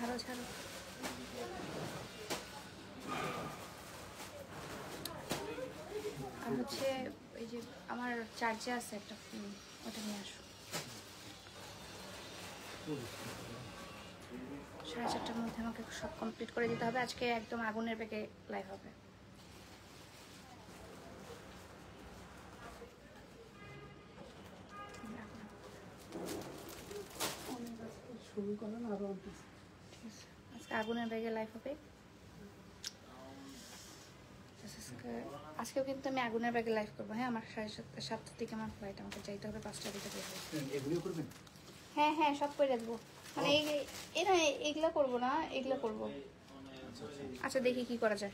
ছাড়ো ছাড়ো। আর হচ্ছে এই যে আমার চার্জে আছে একটা ফোন, ওটা নিয়ে আসো। 4:30টার মধ্যে আমাকে সব কমপ্লিট করে দিতে হবে। আজকে একদম আগুনের বেগে লাইভ হবে। আজকে আগুনের বেগে লাইভ হবে। আজকেও কিন্তু আমি আগুনের ব্যাগে লাইভ করবো। হ্যাঁ, আমার 7:30 দিকে আমার ফ্লাইট, আমাকে যাইতে হবে 5টার দিকে বের হবে। হ্যাঁ হ্যাঁ, সব করে দেবো, মানে এইগুলো করবো না, এগুলো করবো। আচ্ছা দেখি কি করা যায়।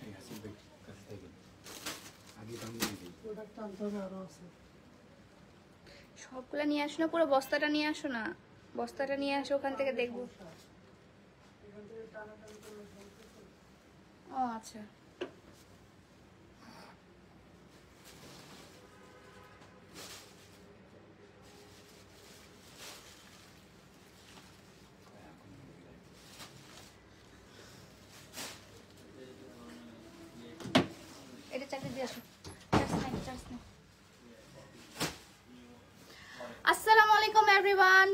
সবগুলো নিয়ে আসো না, পুরো বস্তাটা নিয়ে আসো না, বস্তাটা নিয়ে আসো, ওখান থেকে দেখবো। ও আচ্ছা, এটা চাকরি দিয়ে আসো। আসসালামু আলাইকুম এভরিওয়ান,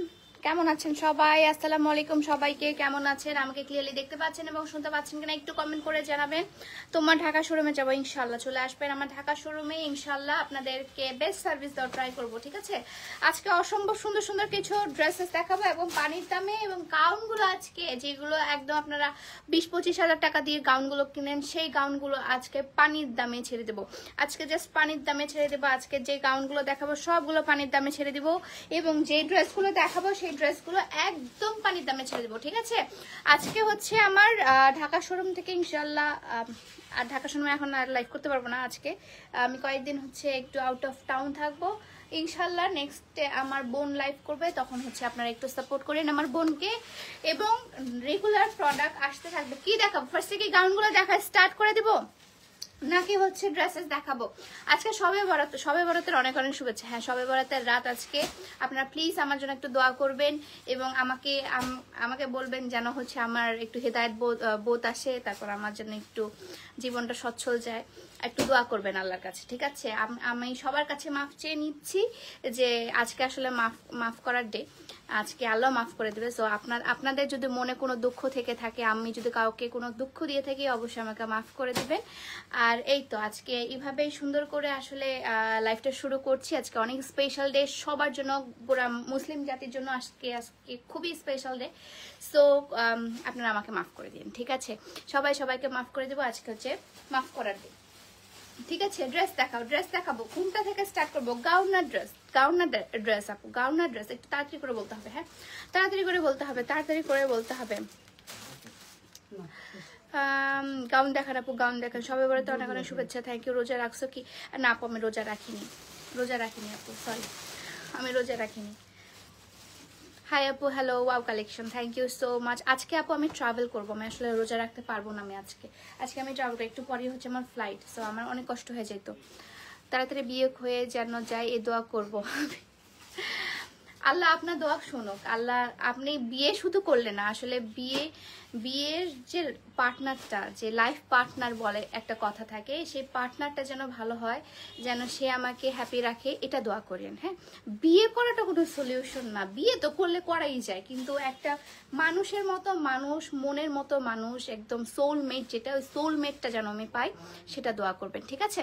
কেমন আছেন সবাই? আসসালামু আলাইকুম সবাইকে, কেমন আছেন? আমাকে ক্লিয়ারলি দেখতে পাচ্ছেন এবং শুনতে পাচ্ছেন কিনা একটু কমেন্ট করে জানাবেন। তোমার ঢাকা শোরুমে যাবো ইনশাল্লাহ, চলে আসবেন আমার ঢাকা শোরুমে ইনশাল্লাহ, আপনাদেরকে বেস্ট সার্ভিস দেওয়ার ট্রাই করবো, ঠিক আছে? আজকে অসম্ভব সুন্দর সুন্দর কিছু ড্রেসেস দেখাবো এবং পানির দামে, এবং গাউনগুলো আজকে যেগুলো একদম আপনারা 20-25 হাজার টাকা দিয়ে গাউনগুলো কিনেন, সেই গাউনগুলো আজকে পানির দামে ছেড়ে দেবো। আজকে জাস্ট পানির দামে ছেড়ে দেবো। আজকে যে গাউনগুলো দেখাবো সবগুলো পানির দামে ছেড়ে দেবো, এবং যে ড্রেসগুলো দেখাবো সেই ড্রেসগুলো একদম পানির দামে ছেড়ে দেবো, ঠিক আছে? আজকে হচ্ছে আমার ঢাকা শোরুম থেকে ইনশাল্লাহ, আর ঢাকা শোরুমে এখন আর লাইভ করতে পারবো না আজকে, আমি কয়েকদিন হচ্ছে একটু আউট অফ টাউন থাকবো ইনশাল্লাহ। নেক্সট আমার বোন লাইভ করবে, তখন হচ্ছে আপনারা একটু সাপোর্ট করেন আমার বোনকে, এবং রেগুলার প্রোডাক্ট আসতে থাকবে। কি দেখাবো ফার্স্টে? কি গাউনগুলো দেখা স্টার্ট করে দেবো নাকি হচ্ছে ড্রেসেস দেখাবো? আজকে সবে বরাত, সবে বরাতের অনেক অনেক শুভেচ্ছা। হ্যাঁ, সবে বরাতের রাত আজকে। আপনারা প্লিজ আমার জন্য একটু দোয়া করবেন এবং আমাকে বলবেন যেন হচ্ছে আমার একটু হেদায়েত বোধ আসে, তারপর আমার জন্য একটু জীবনটা সচ্ছল যায়। একটু দোয়া করবেন আল্লাহর কাছে, ঠিক আছে? আমি সবার কাছে মাফ চেয়ে নিচ্ছি যে আজকে আসলে মাফ করার ডে, আজকে আল্লাহ মাফ করে দেবে। সো আপনাদের যদি মনে কোনো দুঃখ থেকে থাকে, আমি যদি কাউকে কোনো দুঃখ দিয়ে থাকি, অবশ্যই আমাকে মাফ করে দিবেন। আর এই তো আজকে এইভাবেই সুন্দর করে আসলে লাইফটা শুরু করছি। আজকে অনেক স্পেশাল ডে সবার জন্য, পুরা মুসলিম জাতির জন্য আজকে খুবই স্পেশাল ডে। সো আপনারা আমাকে মাফ করে দিন, ঠিক আছে? সবাইকে মাফ করে দেবো। আজকে হচ্ছে মাফ করার ডে, ঠিক আছে? ড্রেস দেখাবো। কোনটা থেকে স্টার্ট করবো? গাউন না ড্রেস? গাউন না ড্রেস আপু? গাউন না ড্রেস? একটু তাড়াতাড়ি করে বলতে হবে। হ্যাঁ, তাড়াতাড়ি করে বলতে হবে। গাউন দেখান আপু, গাউন দেখান। সবাই বলে তো অনেক অনেক শুভেচ্ছা, থ্যাংক ইউ। রোজা রাখছো কি? না আপু, আমি রোজা রাখিনি আপু, সরি, আমি রোজা রাখিনি। হাই আপু, hello, wow collection, thank you so much. আজকে আপু আমি ট্রাভেল করবো, আমি আসলে রোজা রাখতে পারবো না। আমি আজকে আমি ট্রাভেল করি, একটু পরেই হচ্ছে আমার ফ্লাইট। সো আমার অনেক কষ্ট হয়ে যেত। তাড়াতাড়ি বিয়ে হয়ে যেন যায়, এ দোয়া করবো। আল্লাহ আপনার দোয়া শুনুক। আল্লাহ, আপনি বিয়ে শুধু করলে না, আসলে বিয়ের যে পার্টনারটা, যে লাইফ পার্টনার বলে একটা কথা থাকে, সেই পার্টনারটা যেন ভালো হয়, যেন সে আমাকে হ্যাপি রাখে, এটা দোয়া করেন। হ্যাঁ, বিয়ে করাটা কোনো সলিউশন না, বিয়ে তো করলে করাই যায়, কিন্তু একটা মানুষের মতো মানুষ, মনের মতো মানুষ, একদম সোলমেট, যেটা ওই সোলমেটটা যেন আমি পাই, সেটা দোয়া করবেন, ঠিক আছে?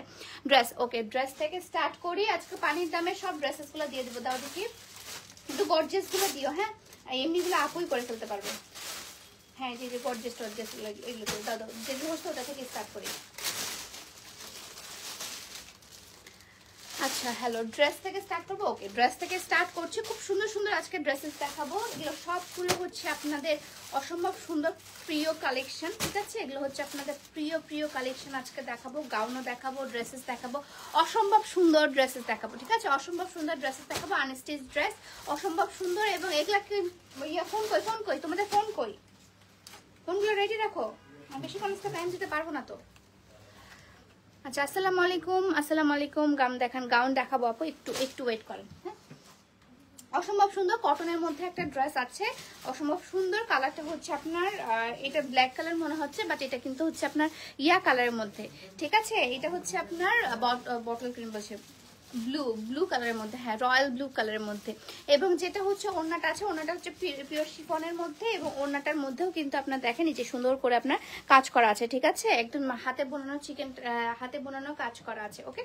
ড্রেস, ওকে, ড্রেস থেকে স্টার্ট করি। আজকে পানির দামে সব ড্রেসেসগুলো দিয়ে দেবো। দাও দেখি, কিন্তু গর্জেস গুলো দিও। হ্যাঁ, এমনিগুলো আপুই করে ফেলতে পারবে। হ্যাঁ, যে গর্জেস টর্জেস এগুলো করে দাও, যেগুলো হচ্ছে ওটা থেকে স্টার্ট করি। আচ্ছা, হ্যালো, ড্রেস থেকে স্টার্ট করবো। ওকে, ড্রেস থেকে স্টার্ট করছি। খুব সুন্দর সুন্দর আজকে ড্রেসেস দেখাবো। এগুলো সবগুলো হচ্ছে আপনাদের অসম্ভব সুন্দর প্রিয় কালেকশন, ঠিক আছে? এগুলো হচ্ছে আপনাদের প্রিয় কালেকশন আজকে দেখাবো। গাউনও দেখাবো, ড্রেসেস দেখাবো, অসম্ভব সুন্দর ড্রেসেস দেখাবো, ঠিক আছে? অসম্ভব সুন্দর ড্রেসেস দেখাবো, আনস্টিচ ড্রেস, অসম্ভব সুন্দর। এবং এগুলা কি ফোন কই তোমাদের? ফোনগুলো রেডি রাখো, আমি বেশি কোনো টাইম দিতে পারবো না তো। আচ্ছা, আসসালামু আলাইকুম। গাউন দেখাবো আপু, একটু ওয়েট করেন। হ্যাঁ, অসম্ভব সুন্দর কটনের মধ্যে একটা ড্রেস আছে, অসম্ভব সুন্দর। কালারটা হচ্ছে আপনার এটা ব্ল্যাক কালার মনে হচ্ছে, বাট এটা কিন্তু হচ্ছে আপনার ইয়া কালারের মধ্যে, ঠিক আছে। এটা হচ্ছে আপনার বটল গ্রিন বলছে, ব্লু কালারের মধ্যে, হ্যাঁ রয়্যাল ব্লু কালারের মধ্যে। এবং যেটা হচ্ছে ওড়নাটা আছে, ওড়নাটা হচ্ছে পিওর শিফনের মধ্যে, এবং ওড়নাটার মধ্যেও কিন্তু আপনার দেখেন এই যে সুন্দর করে আপনার কাজ করা আছে, ঠিক আছে। একদম হাতে বোনানো হাতে বোনানো কাজ করা আছে। ওকে,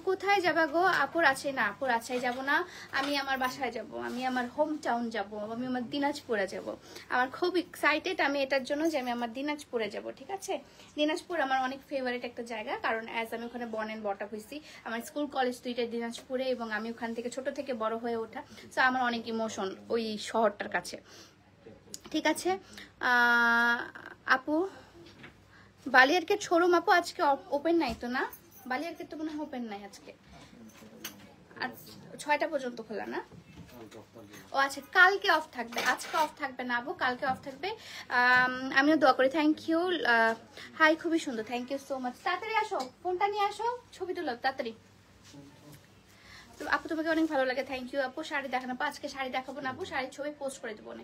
কোথায় যাবা গো? আপুর আছে না, আপুর আছে যাব না, আমি আমার বাসায় যাব, আমি আমার হোম টাউন যাব, আমি আমার দিনাজপুরে যাব। আমার খুব এক্সাইটেড আমি এটার জন্য যে আমি আমার দিনাজপুরে যাব, ঠিক আছে। দিনাজপুর আমার অনেক ফেভারিট একটা জায়গা, কারণ অ্যাজ আমি ওখানে বর্ন এন্ড বট আপ হয়েছি, আমার স্কুল কলেজ দুইটা দিনাজপুরে, এবং আমি ওখান থেকে ছোট থেকে বড় হয়ে ওঠা, তো আমার অনেক ইমোশন ওই শহরটার কাছে, ঠিক আছে। আপু বালিয়ারকেট শোরুম আপু আজকে ওপেন নাই তো না? বালিয়ারকেট তো মনে হয় ওপেন নাই আজকে, আজ 6টা পর্যন্ত খোলা না? ও আচ্ছা, কালকে অফ থাকবে, আজকে অফ থাকবে না আপু, কালকে অফ থাকবে। আমিও দোয়া করি। Thank you. হাই, খুবই সুন্দর, থ্যাংক ইউ সো মাচ। তাড়াতাড়ি আসো, ফোনটা নিয়ে আসো, ছবি তুলো তাড়াতাড়ি। আপু তোমাকে অনেক ভালো লাগে, থ্যাংক ইউ আপু। শাড়ি দেখানো আপু, আজকে শাড়ি দেখাবো না আপু, শাড়ির ছবি পোস্ট করে দেবো না।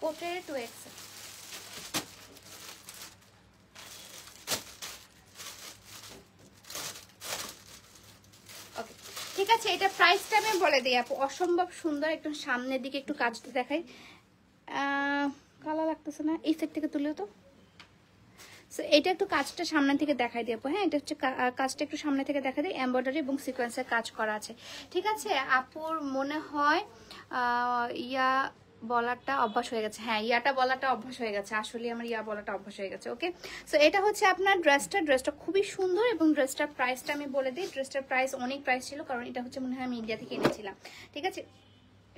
Portrait 2x। ওকে, ঠিক আছে। এটা প্রাইসটা আমি বলে দিই আপু, অসম্ভব সুন্দর। একটু সামনের দিকে একটু কাজটা দেখাই, কালো লাগতেছে না, এই সাইড থেকে তুলেও তো। সো এটা একটু কাজটা সামনে থেকে দেখাই দিই আপু, হ্যাঁ এটা হচ্ছে কাজটা একটু সামনে থেকে দেখা দিই, এমব্রয়ডারি এবং সিকোয়েন্সের কাজ করা আছে, ঠিক আছে। আপুর মনে হয় ইয়া বলাটা অভ্যাস হয়ে গেছে, হ্যাঁ ইয়াটা বলাটা অভ্যাস হয়ে গেছে, আসলে আমার ইয়া বলাটা অভ্যাস হয়ে গেছে। ওকে, সো এটা হচ্ছে আপনার ড্রেসটা খুবই সুন্দর, এবং ড্রেসটার প্রাইসটা আমি বলে দিই। ড্রেসটার প্রাইস অনেক প্রাইস ছিল, কারণ এটা হচ্ছে মনে হয় আমি ইন্ডিয়া থেকে এনেছিলাম, ঠিক আছে।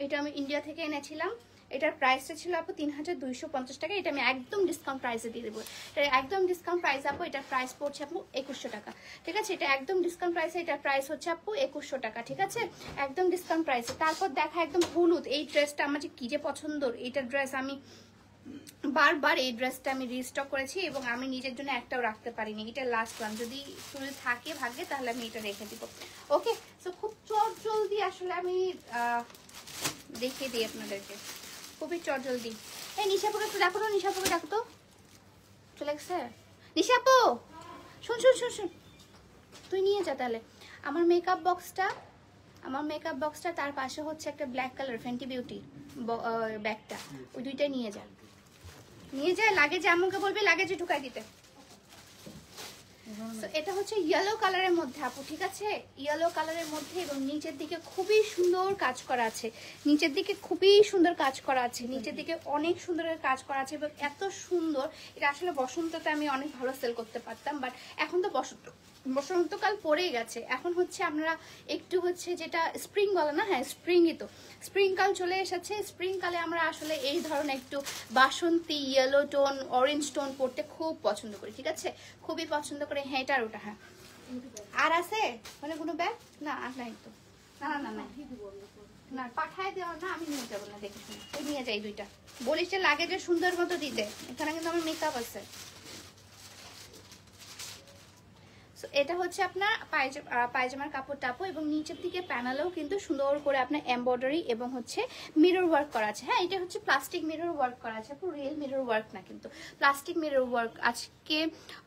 এটা আমি ইন্ডিয়া থেকে এনেছিলাম। এটার প্রাইসটা ছিল আপু 3250 টাকা। এটা আমি একদম ডিসকাউন্ট প্রাইসে দিয়ে দেবো, এটা একদম ডিসকাউন্ট প্রাইস আপু। এটার প্রাইস পড়ছে আপু 2100 টাকা, ঠিক আছে। এটা একদম ডিসকাউন্ট প্রাইসে, এটার প্রাইস হচ্ছে আপু 2100 টাকা, ঠিক আছে, একদম ডিসকাউন্ট প্রাইসে। তারপর দেখা একদম হলুদ, এই ড্রেসটা আমার যে কি যে পছন্দ, এইটার ড্রেস আমি বারবার এই ড্রেসটা আমি রিস্টক করেছি, এবং আমি নিজের জন্য একটাও রাখতে পারিনি, এটা লাস্ট ওয়ান। যদি চুল থাকে ভাগ্যে তাহলে আমি এটা রেখে দিব। ওকে, সো খুব জলদি আসলে আমি দেখিয়ে দিই আপনাদেরকে, খুবই জলদি। এই নিশাপুকে একটু দেখো তো, নিশাপুকে দেখো তো, চলে গেছে নিশাপু। শুন শুন শুন শুন, তুই নিয়ে যা তাহলে আমার মেকআপ বক্সটা, তার পাশে হচ্ছে একটা ব্ল্যাক কালার ফেন্টি বিউটি ব্যাগটা, ওই দুইটাই নিয়ে যা, লাগেজে আমাকে বলবি লাগেজে ঢুকাই দিতে। এটা হচ্ছে ইয়েলো কালারের মধ্যে আপু, ঠিক আছে, ইয়েলো কালারের মধ্যে, এবং নিচের দিকে খুবই সুন্দর কাজ করা আছে, নিচের দিকে খুবই সুন্দর কাজ করা আছে, নিচের দিকে অনেক সুন্দর কাজ করা আছে, এবং এত সুন্দর। এটা আসলে বসন্ততে আমি অনেক ভালো সেল করতে পারতাম, বাট এখন তো বসন্তকাল পড়েই গেছে। এখন হচ্ছে আমরা একটু হচ্ছে যেটা স্প্রিং বলে না, হ্যাঁ স্প্রিংই তো, স্প্রিংকাল চলে এসেছে। স্প্রিংকালে আমরা আসলে এই ধরনের একটু বাসন্তী ইয়েলো টোন, অরেঞ্জ টোন পরতে খুব পছন্দ করি, ঠিক আছে, খুবই পছন্দ করে। হ্যাঁ এটা আর ওটা, হ্যাঁ আর আছে মানে কোনো ব্যাগ না, আর নাই তো, না না না না পাঠায় দেওয়া না, আমি নিয়ে যাবো না, দেখে শুনে তুই নিয়ে যাই দুইটা, বলিস যে লাগে যে সুন্দর মতো দিতে, এখানে কিন্তু আমার মেকআপ আছে। এটা হচ্ছে আপনার পায়জামার কাপড় টাপো, এবং নিচের দিকে প্যানেলেও কিন্তু সুন্দর করে আপনার এমব্রয়ডারি এবং হচ্ছে মিরর ওয়ার্ক করা আছে। হ্যাঁ এটা হচ্ছে প্লাস্টিক মিরর ওয়ার্ক করা আছে, পুরো রিয়েল মিরর ওয়ার্ক না, কিন্তু প্লাস্টিক মিরর ওয়ার্ক। আজকে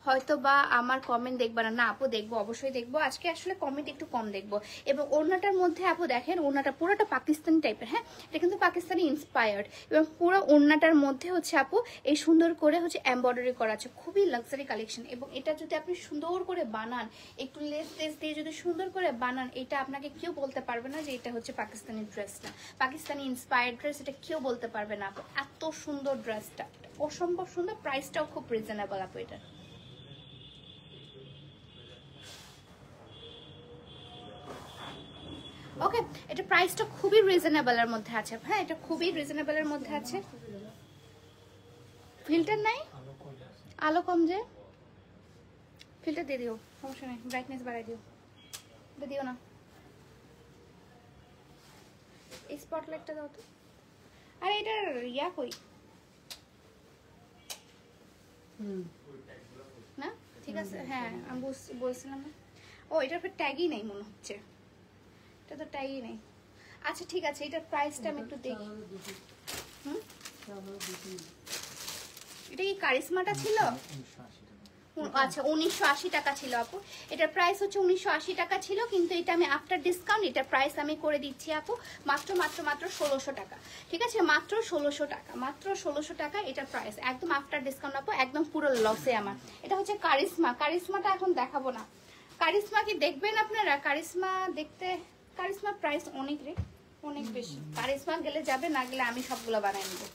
হয়তো বা আমার কমেন্ট দেখবা না, আপু দেখবো, অবশ্যই দেখবো, আজকে আসলে কমেন্ট একটু কম দেখবো। এবং ওড়নাটার মধ্যে আপু দেখেন, ওড়নাটা পুরোটা পাকিস্তানি টাইপের, হ্যাঁ এটা কিন্তু পাকিস্তানি ইন্সপায়ার্ড, এবং পুরো ওড়নাটার মধ্যে হচ্ছে আপু এই সুন্দর করে হচ্ছে এমব্রয়ডারি করা আছে, খুবই লাক্সারি কালেকশন। এবং এটা যদি আপনি সুন্দর করে বানান, একটু লেস দিয়ে যদি সুন্দর করে বানান, এটা আপনাকে কেউ বলতে পারবে না যে এটা হচ্ছে পাকিস্তানি ড্রেস না, পাকিস্তানি ইন্সপায়ার্ড ড্রেস, এটা কেউ বলতে পারবে না আপু। এত সুন্দর ড্রেসটা, অসম্ভব সুন্দর, প্রাইসটাও খুব রিজনেবল আপু এটা। ওকে, এটা প্রাইসটা খুবই রিজনেবলের মধ্যে আছে, হ্যাঁ এটা খুবই রিজনেবলের মধ্যে আছে। ফিল্টার নাই, আলো কম যে, ফিল্টার দিয়ে দিও, সমস্যা নেই, ব্রাইটনেস বাড়াই দিও না, এই স্পটলাইটটা দাও তো। আরে এটার ইয়া কই না, ঠিক আছে, হ্যাঁ আমি বলছিলাম না। ও এটার উপর ট্যাগই নেই মনে হচ্ছে, এটা তো ট্যাগই নেই। আচ্ছা ঠিক আছে, এটার প্রাইসটা আমি একটু দেখি। এটা কি কারিশমাটা ছিল? আচ্ছা 1980 টাকা ছিল আপু, এটার প্রাইস হচ্ছে 1980 টাকা ছিল, কিন্তু এটা আমি আফটার ডিসকাউন্ট এটার প্রাইস আমি করে দিচ্ছি আপু মাত্র 1600 টাকা। ঠিক আছে, মাত্র 1600 টাকা, মাত্র 1600 টাকা এটার প্রাইস, একদম আফটার ডিসকাউন্ট আপু, একদম পুরো লসে আমার। এটা হচ্ছে কারিশমা, কারিশমাটা এখন দেখাবো না। কারিশমা কি দেখবেন আপনারা? কারিশমা দেখতে, কারিশমার প্রাইস অনেক রে, অনেক বেশি। কারিশমা গেলে যাবে, না গেলে আমি সবগুলো বানাই নেবো।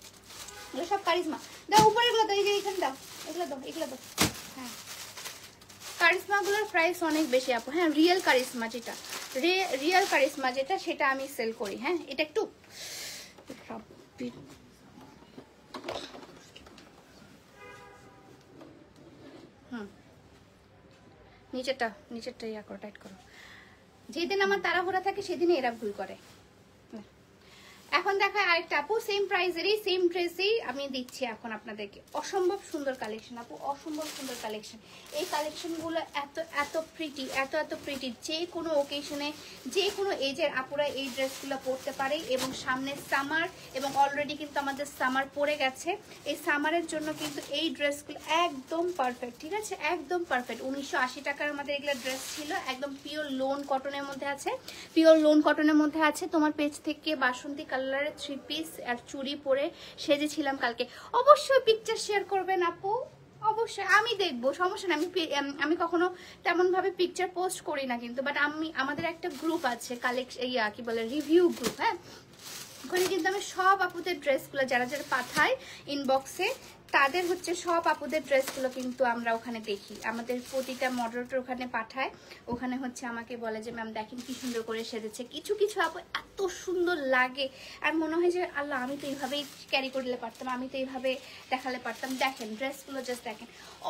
এগুলো সব কারিশমা। দাও উপরে গুলো দাও, এই যে এখানে দাও, এগুলো দাও, এগুলো দাও। হ্যাঁ কারিশমাগুলোর প্রাইস অনেক বেশি আপু। হ্যাঁ রিয়েল কারিশমা যেটা, রিয়েল কারিশমা যেটা, সেটা আমি সেল করি। হ্যাঁ এটা একটু নিচেরটা ইয়া করো, টাইট করো। যেদিন আমার তাড়াহুড়া থাকে সেদিনই এরা ভুল করে। এখন দেখায় আরেকটা আপু, সেম প্রাইসেরই সেম ড্রেসেই আমি দিচ্ছি এখন আপনাদেরকে। অসম্ভব সুন্দর কালেকশন আপু, অসম্ভব সুন্দর কালেকশন। এই কালেকশনগুলো এত এত প্রিটি, এত এত প্রিটি, যে কোনো ওকেশনে যে কোনো এজের আপুরা এই ড্রেসগুলো পরতে পারে। এবং সামনে সামার, এবং অলরেডি কিন্তু আমাদের সামার পড়ে গেছে, এই সামারের জন্য কিন্তু এই ড্রেসগুলো একদম পারফেক্ট। ঠিক আছে, একদম পারফেক্ট। 1980 টাকার আমাদের এগুলো ড্রেস ছিল, একদম পিওর লোন কটনের মধ্যে আছে, পিওর লোন কটনের মধ্যে আছে। তোমার পেজ থেকে বাসন্তী কালারের 3 পিস আর চুড়ি পরে সেজেছিলাম কালকে। অবশ্যই পিকচার শেয়ার করবেন আপু, অবশ্যই আমি দেখবো, সমস্যা নেই। আমি কখনো তেমন ভাবে পিকচার পোস্ট করি না কিন্তু, বাট আমাদের একটা গ্রুপ আছে কালেকশন, কি বলে, রিভিউ গ্রুপ। হ্যাঁ ওখানে কিন্তু আমি সব আপুদের ড্রেসগুলো যারা যারা পাঠাই ইনবক্সে, তাদের হচ্ছে সব আপুদের ড্রেসগুলো কিন্তু আমরা ওখানে দেখি। আমাদের প্রতিটা মডারেটর ওখানে পাঠায়, ওখানে হচ্ছে আমাকে বলে যে ম্যাম দেখেন কি সুন্দর করে সেজেছে। কিছু কিছু আপু এত সুন্দর লাগে, আর মনে হয় যে আল্লাহ আমি তো এইভাবেই ক্যারি করলে পারতাম, আমি তো এইভাবে দেখালে পারতাম। দেখেন ড্রেসগুলো জাস্ট দেখেন,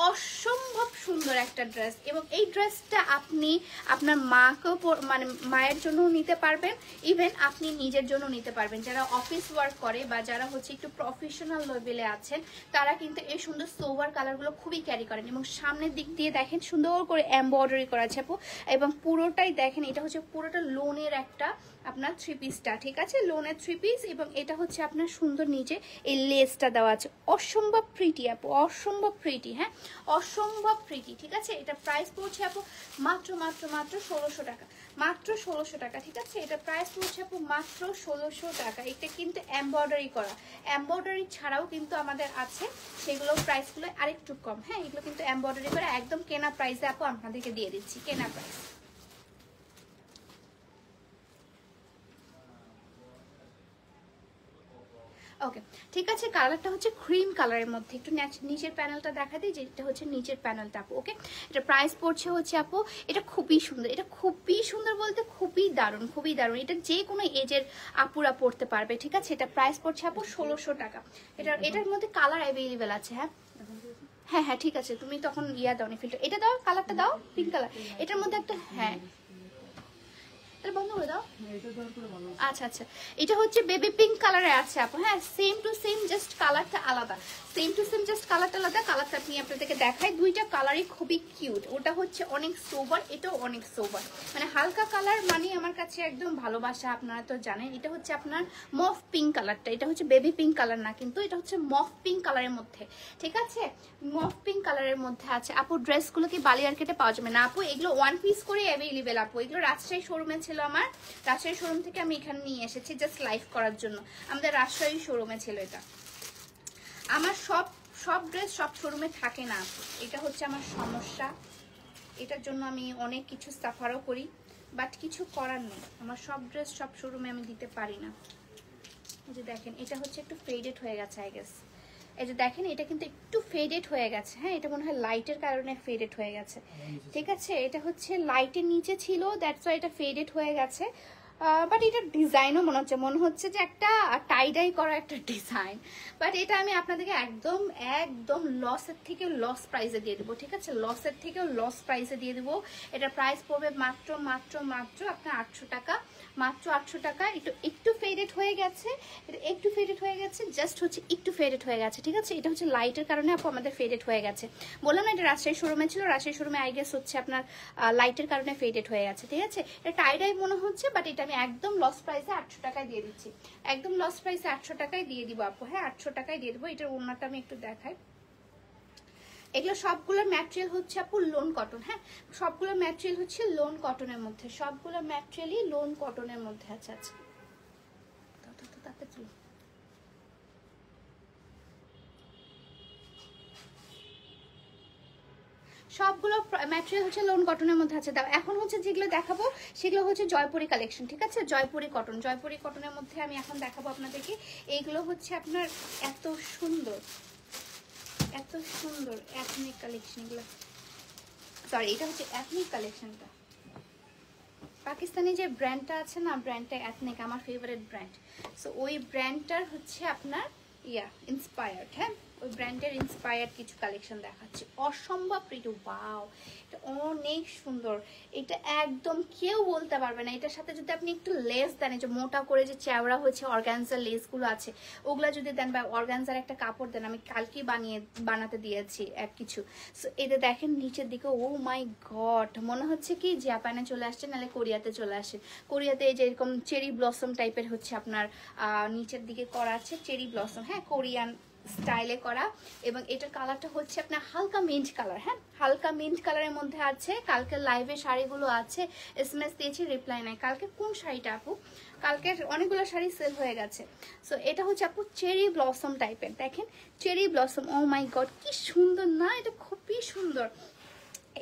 অসম্ভব সুন্দর একটা ড্রেস। এবং এই ড্রেসটা আপনি আপনার মাকেও, মানে মায়ের জন্যও নিতে পারবেন, ইভেন আপনি নিজের জন্য নিতে পারবেন। যারা অফিস ওয়ার্ক করে বা যারা হচ্ছে একটু প্রফেশনাল লেভেলে আছেন, তারা কিন্তু এই সুন্দর সোভার কালারগুলো খুবই ক্যারি করেন। এবং সামনের দিক দিয়ে দেখেন সুন্দর করে এমব্রয়ডারি করা আছে আপু, এবং পুরোটাই দেখেন এটা হচ্ছে পুরোটা লোনের একটা আপনার 3 পিসটা। ঠিক আছে, লোনের 3 পিস, এবং এটা হচ্ছে আপনার সুন্দর নিচে এই লেসটা দেওয়া আছে। অসম্ভব প্রিটি আপু, অসম্ভব প্রিটি। হ্যাঁ অসম্ভব প্রিটি। ঠিক আছে, এটা প্রাইস পড়ছে আপু মাত্র মাত্র মাত্র 1600 টাকা, মাত্র 1600 টাকা। ঠিক আছে, এটা প্রাইস পড়ছে আপু মাত্র 1600 টাকা। এটা কিন্তু এমব্রয়ডারি করা, এমব্রয়ডারি ছাড়াও কিন্তু আমাদের আছে, সেগুলো প্রাইসগুলো আরেকটু কম। হ্যাঁ এগুলো কিন্তু এমব্রয়ডারি করা, একদম কেনা প্রাইসে আপু আপনাদেরকে দিয়ে দিচ্ছি, কেনা প্রাইস। ওকে ঠিক আছে, কালারটা হচ্ছে ক্রিম কালারের মধ্যে। একটু নিচের প্যানেলটা দেখা দিই, যেটা হচ্ছে নিচের প্যানেলটা আপু। ওকে এটা প্রাইস পড়ছে হচ্ছে আপু, এটা খুবই সুন্দর, এটা খুবই সুন্দর বলতে খুবই দারুণ, খুবই দারুণ। এটা যে কোনো এজের আপুরা পড়তে পারবে। ঠিক আছে, এটা প্রাইস পড়ছে আপু 1600 টাকা। এটার মধ্যে কালার অ্যাভেলেবেল আছে। হ্যাঁ হ্যাঁ হ্যাঁ ঠিক আছে, তুমি তখন ইয়া দাও নি, ফিল্টার এটা দাও, কালারটা দাও, পিঙ্ক কালার। এটার মধ্যে একটা, হ্যাঁ বন্ধ করে দাও। আচ্ছা আচ্ছা, এটা হচ্ছে বেবি পিঙ্ক কালারে আছে আপু। হ্যাঁ সেম টু সেম, জাস্ট কালারটা আলাদা, সেম টু সেম জাস্ট কালারটা আলাদা। কালারটা আপনি আপনাদেরকে দেখাই, দুইটা কালারই খুবই কিউট। ওটা হচ্ছে অনেক সোবার, এটাও অনেক সোবার, মানে হালকা কালার মানে আমার কাছে একদম ভালোবাসা, আপনারা তো জানেন। এটা হচ্ছে আপনার মফ পিঙ্ক কালারটা, এটা হচ্ছে বেবি পিঙ্ক কালার না, কিন্তু এটা হচ্ছে মফ পিঙ্ক কালারের মধ্যে। ঠিক আছে, মফ পিঙ্ক কালারের মধ্যে আছে আপু। ড্রেসগুলো কি বালি মার্কেটে পাওয়া যাবে না আপু? এগুলো 1 পিস করে অ্যাভেলেবেল আপু। এগুলো রাজশাহী শোরুমে ছিল, আমার রাজশাহী শোরুম থেকে আমি এখানে নিয়ে এসেছি জাস্ট লাইভ করার জন্য। আমাদের রাজশাহী শোরুমে ছিল এটা। আমার সব ড্রেস সব শোরুমে থাকে না, এটা হচ্ছে আমার সমস্যা। এটার জন্য আমি অনেক কিছু সাফারও করি, বাট কিছু করার নেই, আমার সব ড্রেস সব শোরুমে আমি দিতে পারি না। এই যে দেখেন এটা হচ্ছে একটু ফেডেড হয়ে গেছে আই গেস। এই যে দেখেন এটা কিন্তু একটু ফেডেড হয়ে গেছে। হ্যাঁ এটা মনে হয় লাইটের কারণে ফেডেড হয়ে গেছে। ঠিক আছে, এটা হচ্ছে লাইটের নিচে ছিল, দ্যাটস ওয়াই এটা ফেডেড হয়ে গেছে। বাট এটার ডিজাইনও মনে হচ্ছে যে একটা টাইডাই করা একটা ডিজাইন। বাট এটা আমি আপনাদেরকে একদম একদম লসের থেকে লস প্রাইসে দিয়ে দেবো, ঠিক আছে? লসের থেকেও লস প্রাইসে দিয়ে দেবো। এটার প্রাইস পড়বে মাত্র মাত্র মাত্র আপনার 800 টাকা, মাত্র 800 টাকা। একটু ফেডেড হয়ে গেছে, এটা একটু ফেডেড হয়ে গেছে, জাস্ট হচ্ছে একটু ফেডেড হয়ে গেছে, ঠিক আছে? এটা হচ্ছে লাইটের কারণে আপু আমাদের ফেডেড হয়ে গেছে। বললাম না এটা রাজশাহী শোরুমে ছিল, রাজশাহী শোরুমে আই গেস হচ্ছে আপনার লাইটের কারণে ফেডেড হয়ে গেছে, ঠিক আছে? এটা টাইডাই মনে হচ্ছে, বাট এটা আমি একদম লস প্রাইসে 800 টাকায় দিয়ে দিচ্ছি, একদম লস প্রাইসে 800 টাকায় দিয়ে দিব আপু। হ্যাঁ 800 টাকায় দিয়ে দেবো। এটার ওড়নাটা আমি একটু দেখাই। এগুলো সবগুলো ম্যাটেরিয়াল হচ্ছে আপু লোন কটন। হ্যাঁ সবগুলো ম্যাটেরিয়াল হচ্ছে লোন কটনের মধ্যে, সবগুলো ম্যাটেরিয়ালই লোন কটনের মধ্যে আছে। আচ্ছা সবগুলো ম্যাটেরিয়াল হচ্ছে লোন কটনের মধ্যে আছে। দাও এখন হচ্ছে যেগুলো দেখাবো সেগুলো হচ্ছে জয়পুরি কালেকশন, ঠিক আছে? জয়পুরি কটন, জয়পুরি কটনের মধ্যে আমি এখন দেখাবো আপনাদেরকে। এইগুলো হচ্ছে আপনার এত সুন্দর, এত সুন্দর এথনিক কালেকশন। এগুলো সরি এটা হচ্ছে এথনিক কালেকশনটা। পাকিস্তানি যে ব্র্যান্ডটা আছে না, ব্র্যান্ডটা এথনিক, আমার ফেভারিট ব্র্যান্ড। সো ওই ব্র্যান্ডটার হচ্ছে আপনার ইন্সপায়ার্ড। হ্যাঁ ওই ব্র্যান্ডের ইন্সপায়ার্ড কিছু কালেকশন দেখাচ্ছি, অসম্ভব প্রিটি। ওয়াও এটা অনেক সুন্দর, এটা একদম কেউ বলতে পারবে না। এটার সাথে যদি আপনি একটু লেস দেন, যে মোটা করে যে চ্যাওড়া হচ্ছে অর্গানজার লেসগুলো আছে ওগুলা যদি দেন, বা অর্গানজার একটা কাপড় দেন, আমি কালকেই বানাতে দিয়েছি এক কিছু। সো এতে দেখেন নিচের দিকে, ও মাই গড, মনে হচ্ছে কি জাপানে চলে আসছে, নাহলে কোরিয়াতে চলে আসে। কোরিয়াতে এই যে এরকম চেরি ব্লসম টাইপের হচ্ছে আপনার নিচের দিকে করা আছে, চেরি ব্লসম, হ্যাঁ কোরিয়ান স্টাইলে করা। এবং এটার কালারটা হচ্ছে আপনার হালকা মিন্ট কালার। হ্যাঁ হালকা মিন্ট কালারের মধ্যে আছে। কালকে লাইভে শাড়িগুলো আছে, এসএমএস দিয়েছি, রিপ্লাই নাই। কালকে কোন শাড়িটা আপু? কালকে অনেকগুলো শাড়ি সেল হয়ে গেছে। সো এটা হচ্ছে আপু চেরি ব্লসম টাইপের, দেখেন চেরি ব্লসম। ও মাই গড কি সুন্দর না, এটা খুবই সুন্দর।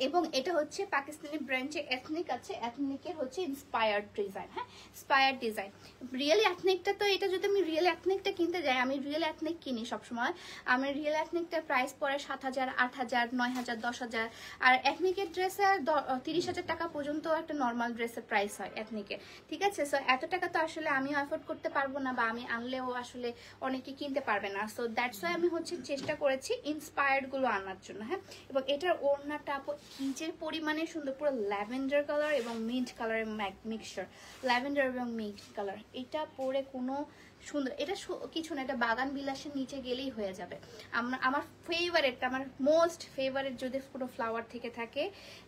এবং এটা হচ্ছে পাকিস্তানি ব্র্যান্ডে এথনিক আছে, এথনিকের হচ্ছে ইন্সপায়ার্ড ডিজাইন। হ্যাঁ ইন্সপায়ার্ড ডিজাইন। রিয়েল এথনিকটা তো এটা যদি আমি রিয়েল এথনিকটা কিনতে যাই, আমি রিয়েল এথনিক কিনি সবসময়, আমি রিয়েল এথনিকটার প্রাইস পড়ে 7,000, 8,000, 9,000, 10,000। আর এথনিকের ড্রেসে 30,000 টাকা পর্যন্ত একটা নর্মাল ড্রেসের প্রাইস হয় এথনিকের, ঠিক আছে? সো এত টাকা তো আসলে আমিও অ্যাফোর্ড করতে পারবো না, বা আমি আনলেও আসলে অনেকে কিনতে পারবে না। সো দ্যাটস ওয়াই আমি হচ্ছে চেষ্টা করেছি ইন্সপায়ার্ডগুলো আনার জন্য। হ্যাঁ এবং এটার ওড়নাটা কিঞ্চের পরিমাণে সুন্দর, পুরো ল্যাভেন্ডার কালার এবং মিন্ট কালারের মিক্সচার, ল্যাভেন্ডার এবং মিন্ট কালার। এটা পরে কোনো সুন্দর, এটা কিছু না, এটা বাগান বিলাসের নিচে গেলেই হয়ে যাবে। আমার ফেভারিট, আমার মোস্ট ফেভারিট যদি কোনো ফ্লাওয়ার থেকে থাকে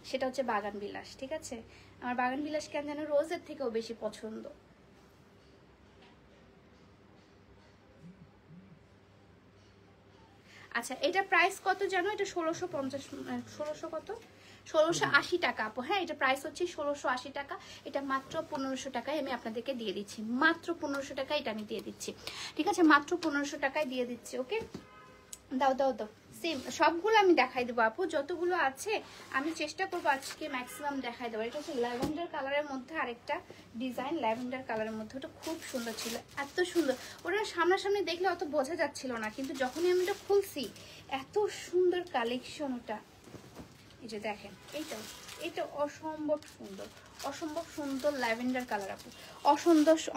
সেটা হচ্ছে বাগান বিলাস, ঠিক আছে? আমার বাগান বিলাস কেন যেন রোজের থেকেও বেশি পছন্দ। আচ্ছা এটা প্রাইস কত জানো? এটা 1650, 1600 কত, 1680 টাকা আপু। হ্যাঁ এটা প্রাইস হচ্ছে 1680 টাকা। এটা মাত্র 1500 টাকায় আমি আপনাদেরকে দিয়ে দিচ্ছি, মাত্র 1500 টাকায় এটা আমি দিয়ে দিচ্ছি, ঠিক আছে? মাত্র 1500 টাকায় দিয়ে দিচ্ছি। ওকে দাও দাও দাও, সেম সবগুলো আমি দেখাই দেবো আপু, যতগুলো আছে আমি চেষ্টা করবো আজকে ম্যাক্সিমাম দেখাই দেবো। এটা হচ্ছে ল্যাভেন্ডার কালারের মধ্যে আরেকটা ডিজাইন, ল্যাভেন্ডার কালারের মধ্যে, ওটা খুব সুন্দর ছিল, এত সুন্দর। ওটা সামনাসামনি দেখলে অত বোঝা যাচ্ছিল না, কিন্তু যখনই আমি এটা খুলছি এত সুন্দর কালেকশন ওটা। এই যে দেখেন এইটা, এটা অসম্ভব সুন্দর, অসম্ভব সুন্দর ল্যাভেন্ডার কালার আপু,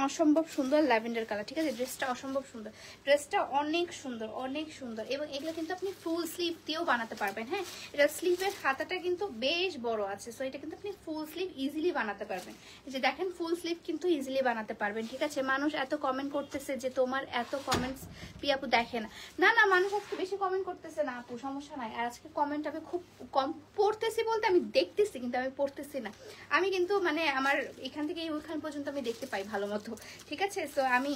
অসম্ভব সুন্দর ল্যাভেন্ডার কালার, ঠিক আছে? ড্রেসটা অসম্ভব সুন্দর, ড্রেসটা অনেক সুন্দর, অনেক সুন্দর। এবং এগুলো কিন্তু আপনি ফুল স্লিভ দিয়েও বানাতে পারবেন। হ্যাঁ এটা স্লিভের হাতাটা কিন্তু বেশ বড় আছে, সো এটা কিন্তু আপনি ফুল স্লিভ ইজিলি বানাতে পারবেন। এই যে দেখেন ফুল স্লিভ কিন্তু ইজিলি বানাতে পারবেন, ঠিক আছে? মানুষ এত কমেন্ট করতেছে যে তোমার এত কমেন্টস পিয়াপু দেখে না, না না মানুষ আজকে বেশি কমেন্ট করতেছে না আপু, সমস্যা নাই। আর আজকে কমেন্ট আমি খুব কম পড়তেছি, বলতে আমি দেখতেছি কিন্তু আমি পড়তেছি না। আমি কিন্তু মানে আমার এখান থেকে ওইখান পর্যন্ত আমি দেখতে পাই ভালো মতো, ঠিক আছে? সো আমি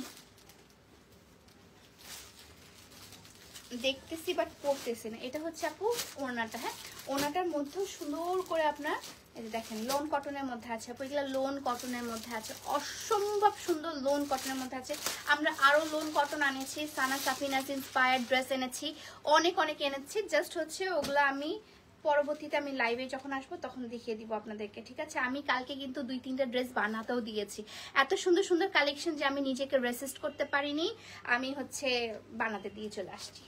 দেখতেছি বাট পড়তেছি না। এটা হচ্ছে আপু ওড়নাটা। হ্যাঁ ওড়নাটার মধ্যেও সুন্দর করে আপনার এই যে দেখেন লোন কটনের মধ্যে আছে আপু, এগুলো লোন কটনের মধ্যে আছে, অসম্ভব সুন্দর লোন কটনের মধ্যে আছে। আমরা আরো লোন কটন আনেছি, সানা সাফিনাস ইন্সপায়ার্ড ড্রেস এনেছি, অনেক অনেক এনেছি। জাস্ট হচ্ছে ওগুলো আমি পরবর্তীতে আমি লাইভে যখন আসবো তখন দেখিয়ে দিব আপনাদেরকে, ঠিক আছে? আমি কালকে কিন্তু 2-3টা ড্রেস বানাতেও দিয়েছি, এত সুন্দর সুন্দর কালেকশন যে আমি নিজেকে রেসিস্ট করতে পারিনি, আমি হচ্ছে বানাতে দিয়ে চলে আসছি।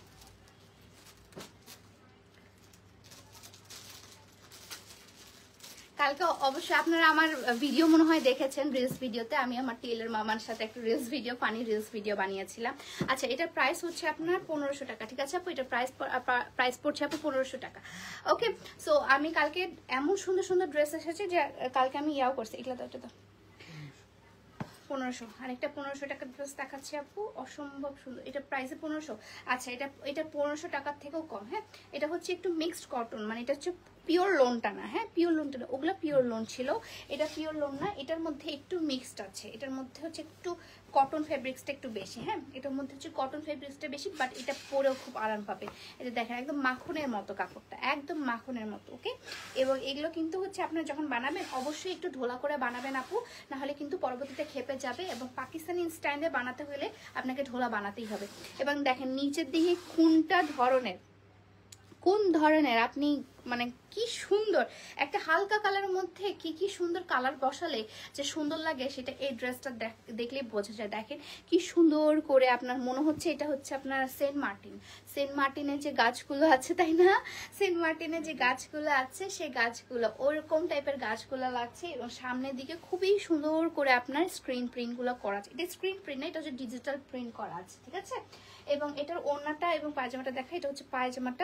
কালকে অবশ্যই আপনারা আমার ভিডিও মনে হয় দেখেছেন, রিলস ভিডিওতে আমি আমার টেইলর মামার সাথে একটা reels video, funny reels video বানিয়েছিলাম। আচ্ছা, এটার প্রাইস হচ্ছে আপনার 1500 টাকা, ঠিক আছে আপু? এটার প্রাইস পড়ছে আপু 1500 টাকা। ওকে, সো আমি কালকে এমন সুন্দর সুন্দর ড্রেস এসেছে যে কালকে আমি ইয়াও করছি। এগুলো তো এটা তো 1500, আরেকটা 1500 টাকার ড্রেস দেখাচ্ছি আপু, অসম্ভব সুন্দর। এটা প্রাইসে 1500। আচ্ছা, এটা 1500 টাকার থেকেও কম। হ্যাঁ, এটা হচ্ছে একটু মিক্সড কটন, মানে এটা হচ্ছে পিওর লোনটা না। হ্যাঁ, পিওর লোনটা না, ওগুলো পিওর লোন ছিল, এটা পিওর লোন না। এটার মধ্যে একটু মিক্সড আছে, এটার মধ্যে হচ্ছে একটু কটন ফেব্রিক্সটা একটু বেশি। হ্যাঁ, এটার মধ্যে হচ্ছে কটন ফেব্রিক্সটা বেশি, বাট এটা পরেও খুব আরাম পাবে। এটা দেখেন একদম মাখনের মতো কাপড়টা, একদম মাখনের মতো। ওকে, এবং এগুলো কিন্তু হচ্ছে আপনারা যখন বানাবেন অবশ্যই একটু ঢোলা করে বানাবেন আপু, নাহলে কিন্তু পরবর্তীতে খেপে যাবে। এবং পাকিস্তানি স্টাইলে বানাতে হলে আপনাকে ঢোলা বানাতেই হবে। এবং দেখেন নিচের দিকে কোন ধরনের আপনি, মানে কি সুন্দর একটা হালকা কালারের মধ্যে কি কি সুন্দর কালার বসালে যে সুন্দর লাগে, সেটা এই ড্রেসটা দেখলেই বোঝা যায়। দেখেন কি সুন্দর করে, আপনার মনে হচ্ছে এটা হচ্ছে আপনার সেন্ট মার্টিনের যে গাছগুলো আছে, তাই না? সেন্ট মার্টিনের যে গাছগুলো আছে, সেই গাছগুলো ওরকম টাইপের গাছগুলো লাগছে। এবং সামনের দিকে খুবই সুন্দর করে আপনার স্ক্রিন প্রিন্টগুলো করা আছে। এটা স্ক্রিন প্রিন্ট না, এটা হচ্ছে ডিজিটাল প্রিন্ট করা আছে, ঠিক আছে? এবং এটার ওড়নাটা এবং পায়জামাটা দেখা, এটা হচ্ছে পায়জামাটা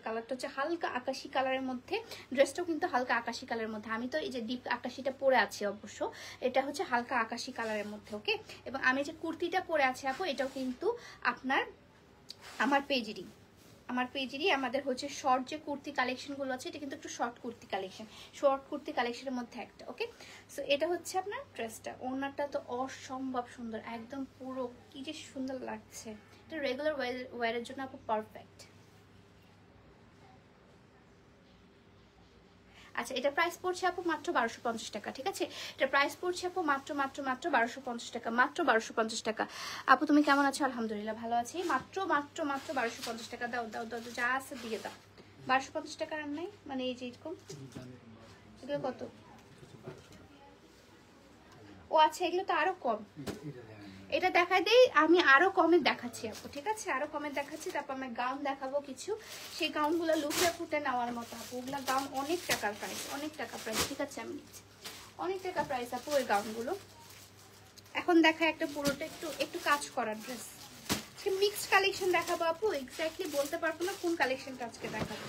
কালারটা হচ্ছে হালকা আকাশি কালারের মধ্যে, ড্রেসটাও কিন্তু হালকা আকাশি কালারের মধ্যে। আমি তো এই যে ডিপ আকাশিটা পরে আছি, অবশ্য এটা হচ্ছে হালকা আকাশি কালারের মধ্যে। ওকে, এবং আমি যে কুর্তিটা পরে আছি আপু, এটাও কিন্তু আপনার আমার পেজেরই আমাদের হচ্ছে শর্ট যে কুর্তি কালেকশনগুলো আছে, এটা কিন্তু একটু শর্ট কুর্তি কালেকশনের মধ্যে একটা। ওকে, সো এটা হচ্ছে আপনার ড্রেসটা। ওড়নাটা তো অসম্ভব সুন্দর, একদম পুরো কি যে সুন্দর লাগছে। এটা রেগুলার ওয়ারের জন্য আপু পারফেক্ট। আচ্ছা, এটা প্রাইস পড়ছে আপু মাত্র 1250 টাকা, ঠিক আছে? এটা প্রাইস পড়ছে আপু মাত্র 1250 টাকা, মাত্র 1250 টাকা। আপু তুমি কেমন আছো? আলহামদুলিল্লাহ ভালো আছি। মাত্র 1250 টাকা। দাও দাও দাও, যা আছে দিয়ে দাও। 1250 টাকা আর নাই, মানে এই যে এরকম এগুলো কত? ও আচ্ছা, এগুলো তো আরো কম। এটা দেখাই দেই, আমি আরো কমে দেখাচ্ছি আপু, ঠিক আছে? আরো কমে দেখাচ্ছি। তারপর আমি গাউন দেখাবো কিছু, সেই গাউনগুলো লুটে ফুটে নেওয়ার মতো আপু। ওগুলা গাউন অনেক টাকার প্রাইস, ঠিক আছে? আমি নিচ্ছি অনেক টাকা প্রাইস আপু ওই গাউনগুলো। এখন দেখা একটা পুরোটা একটু কাজ করা ড্রেস, মিক্সড কালেকশন দেখাবো আপু। এক্স্যাক্টলি বলতে পারবো না কোন কালেকশনটা আজকে দেখাবো,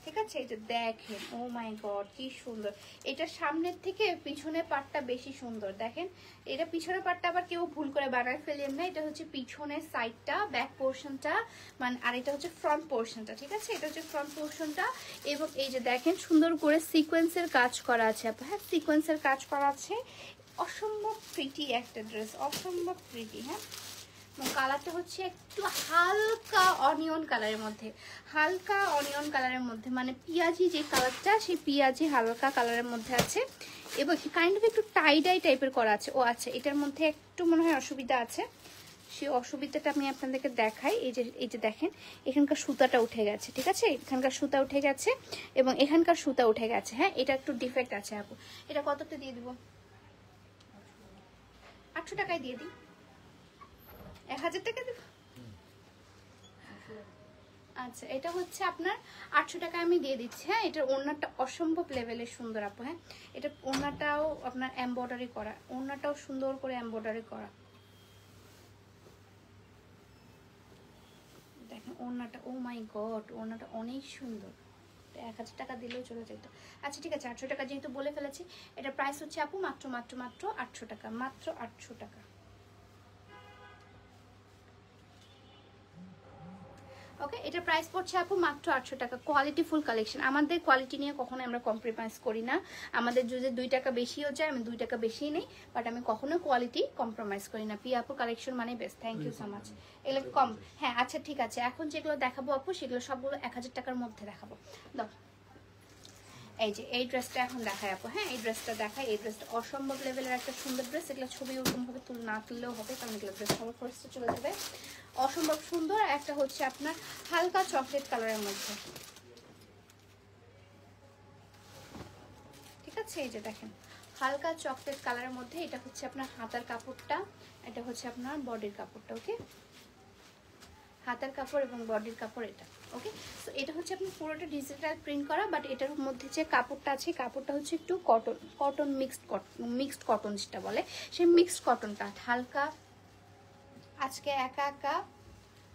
ঠিক আছে? এটা দেখেন, ও মাই গড কি সুন্দর। এটা সামনের থেকে পিছনের পার্টটা বেশি সুন্দর। দেখেন, এটা পিছনের পার্টটা আবার কেউ ভুল করে বানায় ফেলেন না, এটা হচ্ছে পিছনের সাইডটা, ব্যাক পোর্শনটা, মানে, আর এটা হচ্ছে ফ্রন্ট পোর্শনটা, ঠিক আছে? এটা হচ্ছে ফ্রন্ট পোর্শনটা। এবং এই যে দেখেন সুন্দর করে সিকোয়েন্সের কাজ করা আছে আপু। হ্যাঁ, সিকোয়েন্সের কাজ করা আছে। অসম্ভব প্রিটি একটা ড্রেস, অসম্ভব প্রিটি। হ্যাঁ, কালারটা হচ্ছে একটু হালকা অনিয়ন কালারের মধ্যে, মানে পিঁয়াজি যে কালারটা, সেই পিঁয়াজি হালকা কালারের মধ্যে আছে। এবং কাইন্ড অফ একটু টাইডাই টাইপের করা আছে। ও আচ্ছা, এটার মধ্যে একটু মনে হয় অসুবিধা আছে, সেই অসুবিধাটা আমি আপনাদেরকে দেখাই। এই যে দেখেন, এখানকার সুতাটা উঠে গেছে, ঠিক আছে? এখানকার সুতা উঠে গেছে এবং এখানকার সুতা উঠে গেছে। হ্যাঁ, এটা একটু ডিফেক্ট আছে আপু। এটা কতটা দিয়ে দিব? 800 টাকায় দিয়ে দিই। 1000 টাকা দেব? আচ্ছা, এটা হচ্ছে আপনার 800 টাকা আমি দিয়ে দিচ্ছি। হ্যাঁ, এটার ওড়নাটা অসম্ভব লেভেলের সুন্দর আপু। হ্যাঁ, এটা ওড়নাটাও আপনার এমব্রয়ডারি করা, ওড়নাটাও সুন্দর করে এমব্রয়ডারি করা। দেখেন ওড়নাটা, ও মাই গড, ওড়নাটা অনেক সুন্দর। 1000 টাকা দিলেও চলে যেত। আচ্ছা ঠিক আছে, 800 টাকা যেহেতু বলে ফেলেছি, এটা প্রাইস হচ্ছে আপু মাত্র 800 টাকা, মাত্র 800 টাকা। ওকে, এটা প্রাইস পড়ছে আপু মাত্র 800 টাকা। কোয়ালিটি ফুল কালেকশন, আমাদের কোয়ালিটি নিয়ে কখনো আমরা কম্প্রোমাইজ করি না। আমাদের যদি 2 টাকা বেশিও যায়, আমি 2 টাকা বেশিই নেই, বাট আমি কখনো কোয়ালিটি কম্প্রোমাইজ করি না। পি আপু কালেকশন মানে best, thank you so much. এগুলো কম, হ্যাঁ আচ্ছা ঠিক আছে। এখন যেগুলো দেখাবো আপু, সেগুলো সবগুলো 1000 টাকার মধ্যে দেখাবো। দাও, এই যে এই ড্রেসটা এখন দেখায় আপু। হ্যাঁ, এই ড্রেসটা দেখায়। এই ড্রেসটা অসম্ভব লেভেলের একটা সুন্দর ড্রেস। এগুলো ছবি ওরকমভাবে না তুললেও হবে, কারণ এগুলো ড্রেস সবার ফার্স্টে চলে যাবে। অসম্ভব সুন্দর একটা হচ্ছে আপনার হালকা চকলেট কালারের মধ্যে, ঠিক আছে? এই যে দেখেন হালকা চকলেট কালারের মধ্যে, এটা হচ্ছে আপনার হাতার কাপড়টা, এটা হচ্ছে আপনার বডির কাপড়টা। ওকে, হাতার কাপড় এবং বডির কাপড় এটা। ওকে, তো এটা হচ্ছে আপনি পুরোটা ডিজিটাল প্রিন্ট করা, বাট এটার মধ্যে যে কাপড়টা আছে কাপড়টা হচ্ছে একটু কটন মিক্সড কটন যেটা বলে, সেই মিক্সড কটনটা হালকা। আজকে একা একা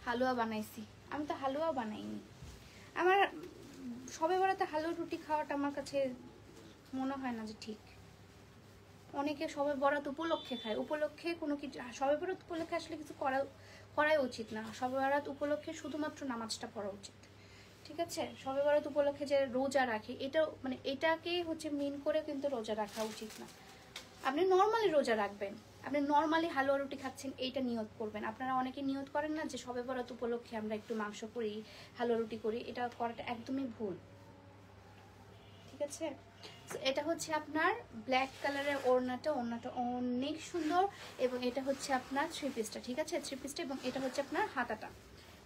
হালুয়া বানাইছি, আমি তো হালুয়া বানাইনি। আমার সবে বরাতে হালুয়া রুটি খাওয়াটা আমার কাছে মনে হয় না যে ঠিক। অনেকে সবে বরাত উপলক্ষে খায়, উপলক্ষে কোনো কিছু, সবে বরাত উপলক্ষে আসলে কিছু করাই উচিত না। সবে বরাত উপলক্ষে শুধুমাত্র নামাজটা পড়া উচিত, ঠিক আছে? সবে বরাত উপলক্ষে যে রোজা রাখে, এটা মানে এটাকে হচ্ছে মিন করে কিন্তু রোজা রাখা উচিত না। আপনি নর্মালি রোজা রাখবেন, আপনি নর্মালি হালুয়া রুটি খাচ্ছেন, এইটা নিয়ত করবেন। আপনারা অনেকে নিয়ত করেন না যে সবে বরাত উপলক্ষে আমরা একটু মাংস করি, হালুয়া রুটি করি, এটা করাটা একদমই ভুল, ঠিক আছে? এটা হচ্ছে আপনার ব্ল্যাক কালারের ওড়নাটা অনেক সুন্দর, এবং এটা হচ্ছে আপনার থ্রি পিসটা, ঠিক আছে? থ্রি পিসটা, এবং এটা হচ্ছে আপনার হাতাটা,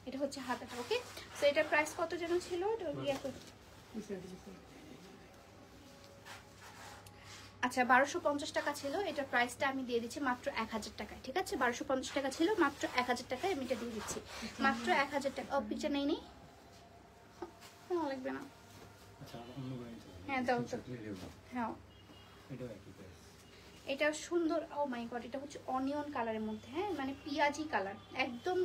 এটা হচ্ছে হাতাটা। ওকে, তো এটার প্রাইস কত যেন ছিল? আচ্ছা 1250 টাকা ছিল, এটার প্রাইসটা আমি দিয়ে দিচ্ছি মাত্র 1000 টাকায়, ঠিক আছে? 1250 টাকা ছিল, মাত্র 1000 টাকায় আমি এটা দিয়ে দিচ্ছি, মাত্র 1000 টাকা। ও পিকচার নেই নি, লাগবে না। হ্যাঁ দাও তো, হ্যাঁ এটা সুন্দর। ও মাই গড, এটা হচ্ছে অনিয়ন কালারের মধ্যে, হ্যাঁ মানে পিয়াজি কালার, একদম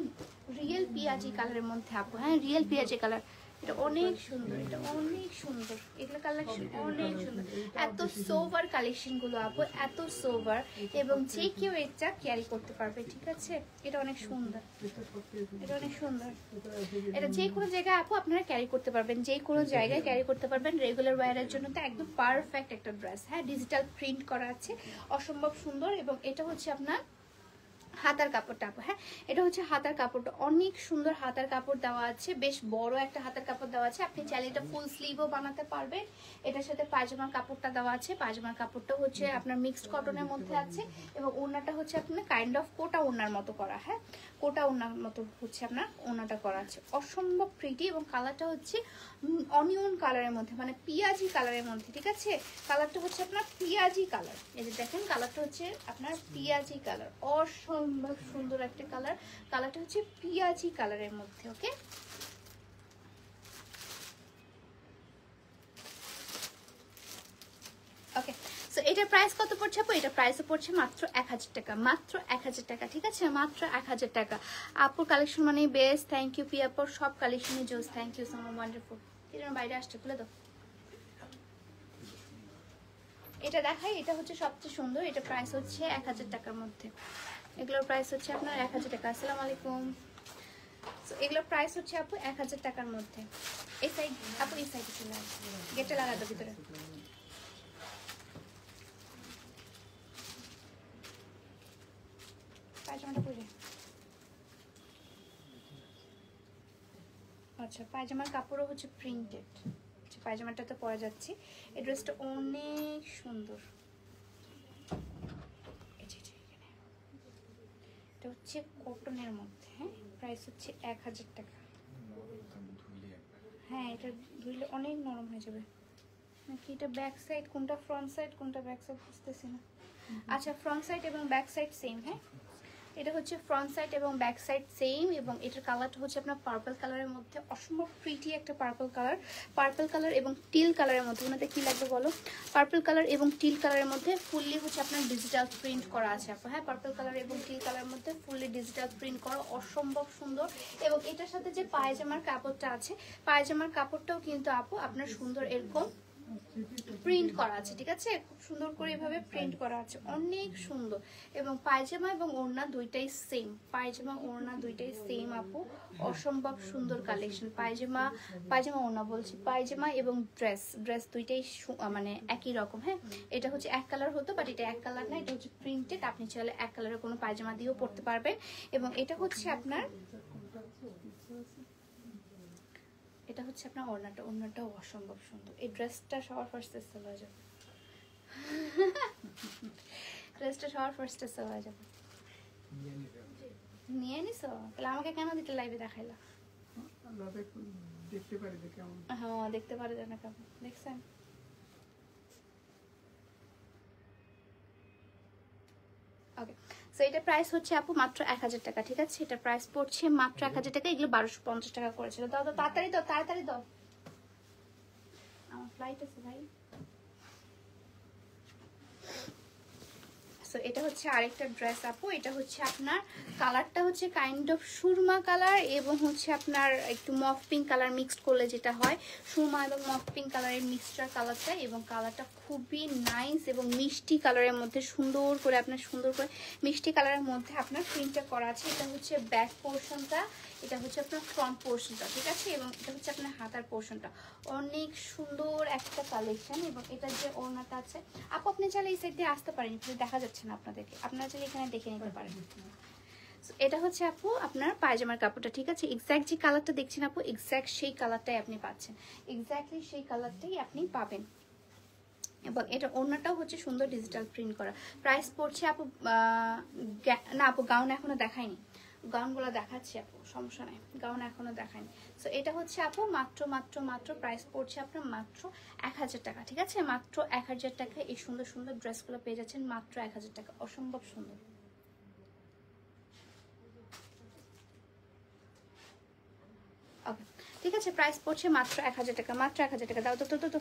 রিয়েল পিয়াজি কালারের মধ্যে আপু, হ্যাঁ রিয়েল পিয়াজি কালার। এটা অনেক সুন্দর, এটা অনেক সুন্দর, এগুলো কালেকশন অনেক সুন্দর, এত সোভার কালেকশন গুলো আপু, এত সোভার, এবং যে কেউ এটা ক্যারি করতে পারবে, ঠিক আছে? এটা অনেক সুন্দর, এটা অনেক সুন্দর, এটা যে কোনো জায়গায় আপু আপনারা ক্যারি করতে পারবেন, যে কোনো জায়গায় ক্যারি করতে পারবেন। রেগুলার ওয়্যারের জন্য তো একদম পারফেক্ট একটা ড্রেস, হ্যাঁ ডিজিটাল প্রিন্ট করা আছে, অসম্ভব সুন্দর। এবং এটা হচ্ছে আপনার হাতার কাপড়টা আপু, হ্যাঁ এটা হচ্ছে হাতার কাপড়টা, অনেক সুন্দর হাতার কাপড় দেওয়া আছে, বেশ বড় একটা হাতার কাপড় দেওয়া আছে। আপনি চাইলে এটা ফুল স্লিভও বানাতে পারবেন। এটার সাথে পায়জামার কাপড়টা দেওয়া আছে, পায়জামার কাপড়টা হচ্ছে আপনার মিক্সড কটনের মধ্যে আছে, এবং ওড়নাটা হচ্ছে আপনার কাইন্ড অফ কোটা ওড়নার মতো করা, হ্যাঁ কোটা ওড়নার মতো হচ্ছে আপনার ওড়নাটা করা আছে, অসম্ভব প্রিটি। এবং কালারটা হচ্ছে অনিয়ন কালারের মধ্যে, মানে পিয়াজি কালারের মধ্যে, ঠিক আছে? কালারটা হচ্ছে আপনার পিয়াজি কালার, এই যে দেখেন কালারটা হচ্ছে আপনার পিয়াজি কালার, অসম্ভব সুন্দর একটা কালার। কালারটা হচ্ছে পিয়াজি কালারের মধ্যে। ওকে, ওকে, সো এটার প্রাইস কত পড়ছে আপু? এটা প্রাইসও পড়ছে মাত্র 1000 টাকা, মাত্র 1000 টাকা, ঠিক আছে? মাত্র 1000 টাকা। আপুর কালেকশন মানে বেস্ট, থ্যাংক ইউ পিয়াপুর, সব কালেকশনই জোস, thank you so much, wonderful. Kiran বাইরে আসছে, খুলে দাও। এটা দেখাই, এটা হচ্ছে সবচেয়ে সুন্দর, এটা প্রাইস হচ্ছে 1000 টাকার মধ্যে, এগুলোর প্রাইস হচ্ছে আপনার 1000 টাকা। আসসালামু আলাইকুম। সো এগুলোর প্রাইস হচ্ছে আপু 1000 টাকার মধ্যে। এই সাইড আপু, এই সাইডে চলে আসবে, গেটে লাগা দাও ভিতরে। পায়জামাটা পরে, আচ্ছা পায়জামার কাপড়ও হচ্ছে প্রিন্টেড, আচ্ছা পায়জামাটা তো পরা যাচ্ছে। এই ড্রেসটা অনেক সুন্দর, এটা হচ্ছে কটনের মধ্যে, হ্যাঁ প্রাইস হচ্ছে 1000 টাকা। হ্যাঁ এটা ধুইলে অনেক নরম হয়ে যাবে। নাকি এটা ব্যাক সাইড কোনটা, ফ্রন্ট সাইড কোনটা, ব্যাক সাইড বুঝতেছি না। আচ্ছা ফ্রন্ট সাইড এবং ব্যাক সাইড সেম, হ্যাঁ এটা হচ্ছে ফ্রন্ট সাইড এবং ব্যাক সাইড সেম। এবং এটার কালারটা হচ্ছে আপনার পার্পল কালারের মধ্যে, অসম্ভব প্রিটি একটা পার্পল কালার এবং টিল কালারের মধ্যে। ওনাতে কি লাগবে বলো? পার্পল কালার এবং টিল কালারের মধ্যে ফুললি হচ্ছে আপনার ডিজিটাল প্রিন্ট করা আছে আপু, হ্যাঁ পার্পল কালার এবং টিল কালারের মধ্যে ফুললি ডিজিটাল প্রিন্ট করা, অসম্ভব সুন্দর। এবং এটার সাথে যে পায়জামার কাপড়টা আছে, পায়জামার কাপড়টাও কিন্তু আপু আপনার সুন্দর এরকম প্রিন্ট করা আছে, ঠিক আছে? খুব সুন্দর করে এভাবে প্রিন্ট করা আছে, অনেক সুন্দর। এবং পায়জামা এবং ওড়না দুইটাই সেম, পায়জামা ওড়না দুইটাই সেম আপু, অসম্ভব সুন্দর কালেকশন। পায়জামা ওড়না বলছি, পায়জামা এবং ড্রেস দুইটাই মানে একই রকম, হ্যাঁ এটা হচ্ছে এক কালার হতো, বাট এটা এক কালার না, এটা হচ্ছে প্রিন্টেড। আপনি চাইলে এক কালারের কোনো পায়জামা দিয়েও পরতে পারবেন। এবং এটা হচ্ছে আপনার ওড়নাটাও অসম্ভব সুন্দর। এই ড্রেসটা সবার ফার্স্টে সেল হয়ে যাবে, ড্রেসটা সবার ফার্স্টে সেল হয়ে যাবে। নিয়ে নিছো? তাহলে আমাকে কেন দিতে লাইভে দেখাইলা? হ্যাঁ দেখতে পারে না কেমন দেখছেন। ওকে, সো এটা প্রাইস হচ্ছে আপু মাত্র 1000 টাকা, ঠিক আছে? এটা প্রাইস পড়ছে মাত্র 1000 টাকা। এগুলো 1250 টাকা করেছিল। দাও দাও, তাড়াতাড়ি দাও, তাড়াতাড়ি দাও, আমার ফ্লাইট আছে ভাই। সো এটা হচ্ছে আরেকটা ড্রেস আপু। এটা হচ্ছে আপনার কালারটা হচ্ছে কাইন্ড অফ সুরমা কালার এবং হচ্ছে আপনার একটু মফ পিঙ্ক কালার মিক্সড করলে যেটা হয়, সুরমা এবং মফ পিঙ্ক কালারের মিক্সচার কালারটা, এবং কালারটা খুবই নাইস এবং মিষ্টি কালারের মধ্যে সুন্দর করে আপনার সুন্দর করে মিষ্টি কালারের মধ্যে আপনার প্রিন্টটা করা আছে। এটা হচ্ছে ব্যাক পোর্শনটা, এটা হচ্ছে আপনার ফ্রন্ট পোর্শনটা, ঠিক আছে? এবং এটা হচ্ছে আপনার হাতার পোর্শনটা। অনেক সুন্দর একটা কালেকশন। এবং এটা যে ওড়নাটা আছে আপু, আপনি চাইলে এই সাইড দিয়ে আসতে পারেন, কিন্তু দেখা যাচ্ছে না আপনাদেরকে, আপনারা চাইলে এখানে দেখে নিতে পারেন। এটা হচ্ছে আপু আপনার পায়জামার কাপড়টা, ঠিক আছে? এক্স্যাক্ট যে কালারটা দেখছেন আপু, এক্স্যাক্ট সেই কালারটাই আপনি পাচ্ছেন, এক্স্যাক্টলি সেই কালারটাই আপনি পাবেন। এবং এটা ওড়নাটাও হচ্ছে সুন্দর ডিজিটাল প্রিন্ট করা। প্রাইস পড়ছে আপু না আপু, গাউন এখনো দেখায়নি, গাউনগুলো দেখাচ্ছি আপু, সমস্যা নাই, গাউন এখনো দেখায়নি। সো এটা হচ্ছে আপু মাত্র মাত্র মাত্র প্রাইস পড়ছে আপনার মাত্র 1000 টাকা, ঠিক আছে? মাত্র 1000 টাকা এই সুন্দর সুন্দর ড্রেসগুলো পেয়ে যাচ্ছেন মাত্র 1000 টাকা। অসম্ভব সুন্দর। ওকে, ঠিক আছে, প্রাইস পড়ছে মাত্র 1000 টাকা, মাত্র 1000 টাকা। দাও তো তো তো।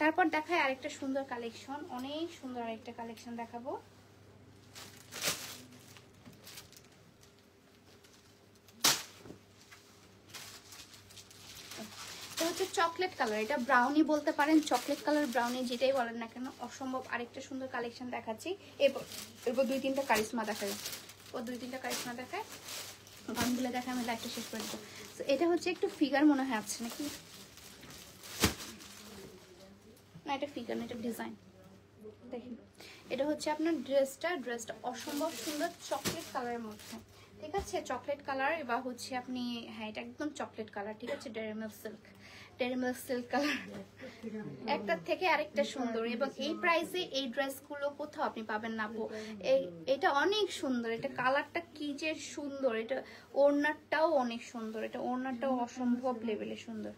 তারপর দেখায় আরেকটা সুন্দর কালেকশন, অনেক সুন্দর আরেকটা কালেকশন দেখাবো। এটা হচ্ছে চকলেট কালার, এটা ব্রাউনি বলতে পারেন, চকলেট কালার ব্রাউনি যেটাই বলেন না কেন, অসম্ভব আরেকটা সুন্দর কালেকশন দেখাচ্ছি। এরপর এরপর 2-3টা কারিশমা দেখায়, ও 2-3টা কারিশমা দেখায়, গানগুলো দেখায়, আমি লাইটটা শেষ করে দেবো। তো এটা হচ্ছে একটু ফিগার মনে হয় আছে নাকি, না এটা ফিগার না, এটা ডিজাইন। দেখেন এটা হচ্ছে আপনার ড্রেসটা অসম্ভব সুন্দর চকলেট কালারের মধ্যে, ঠিক আছে? চকলেট কালার বা হচ্ছে আপনি, হ্যাঁ এটা একদম চকলেট কালার, ঠিক আছে? ডেরি মিল্ক সিল্ক কালার, একটার থেকে আরেকটা সুন্দর। এবং এই প্রাইসে এই ড্রেসগুলো কোথাও আপনি পাবেন না আপু। এটা অনেক সুন্দর, এটা কালারটা কি যে সুন্দর, এটা ওড়নাটাও অনেক সুন্দর, এটা ওড়নাটাও অসম্ভব লেভেলে সুন্দর।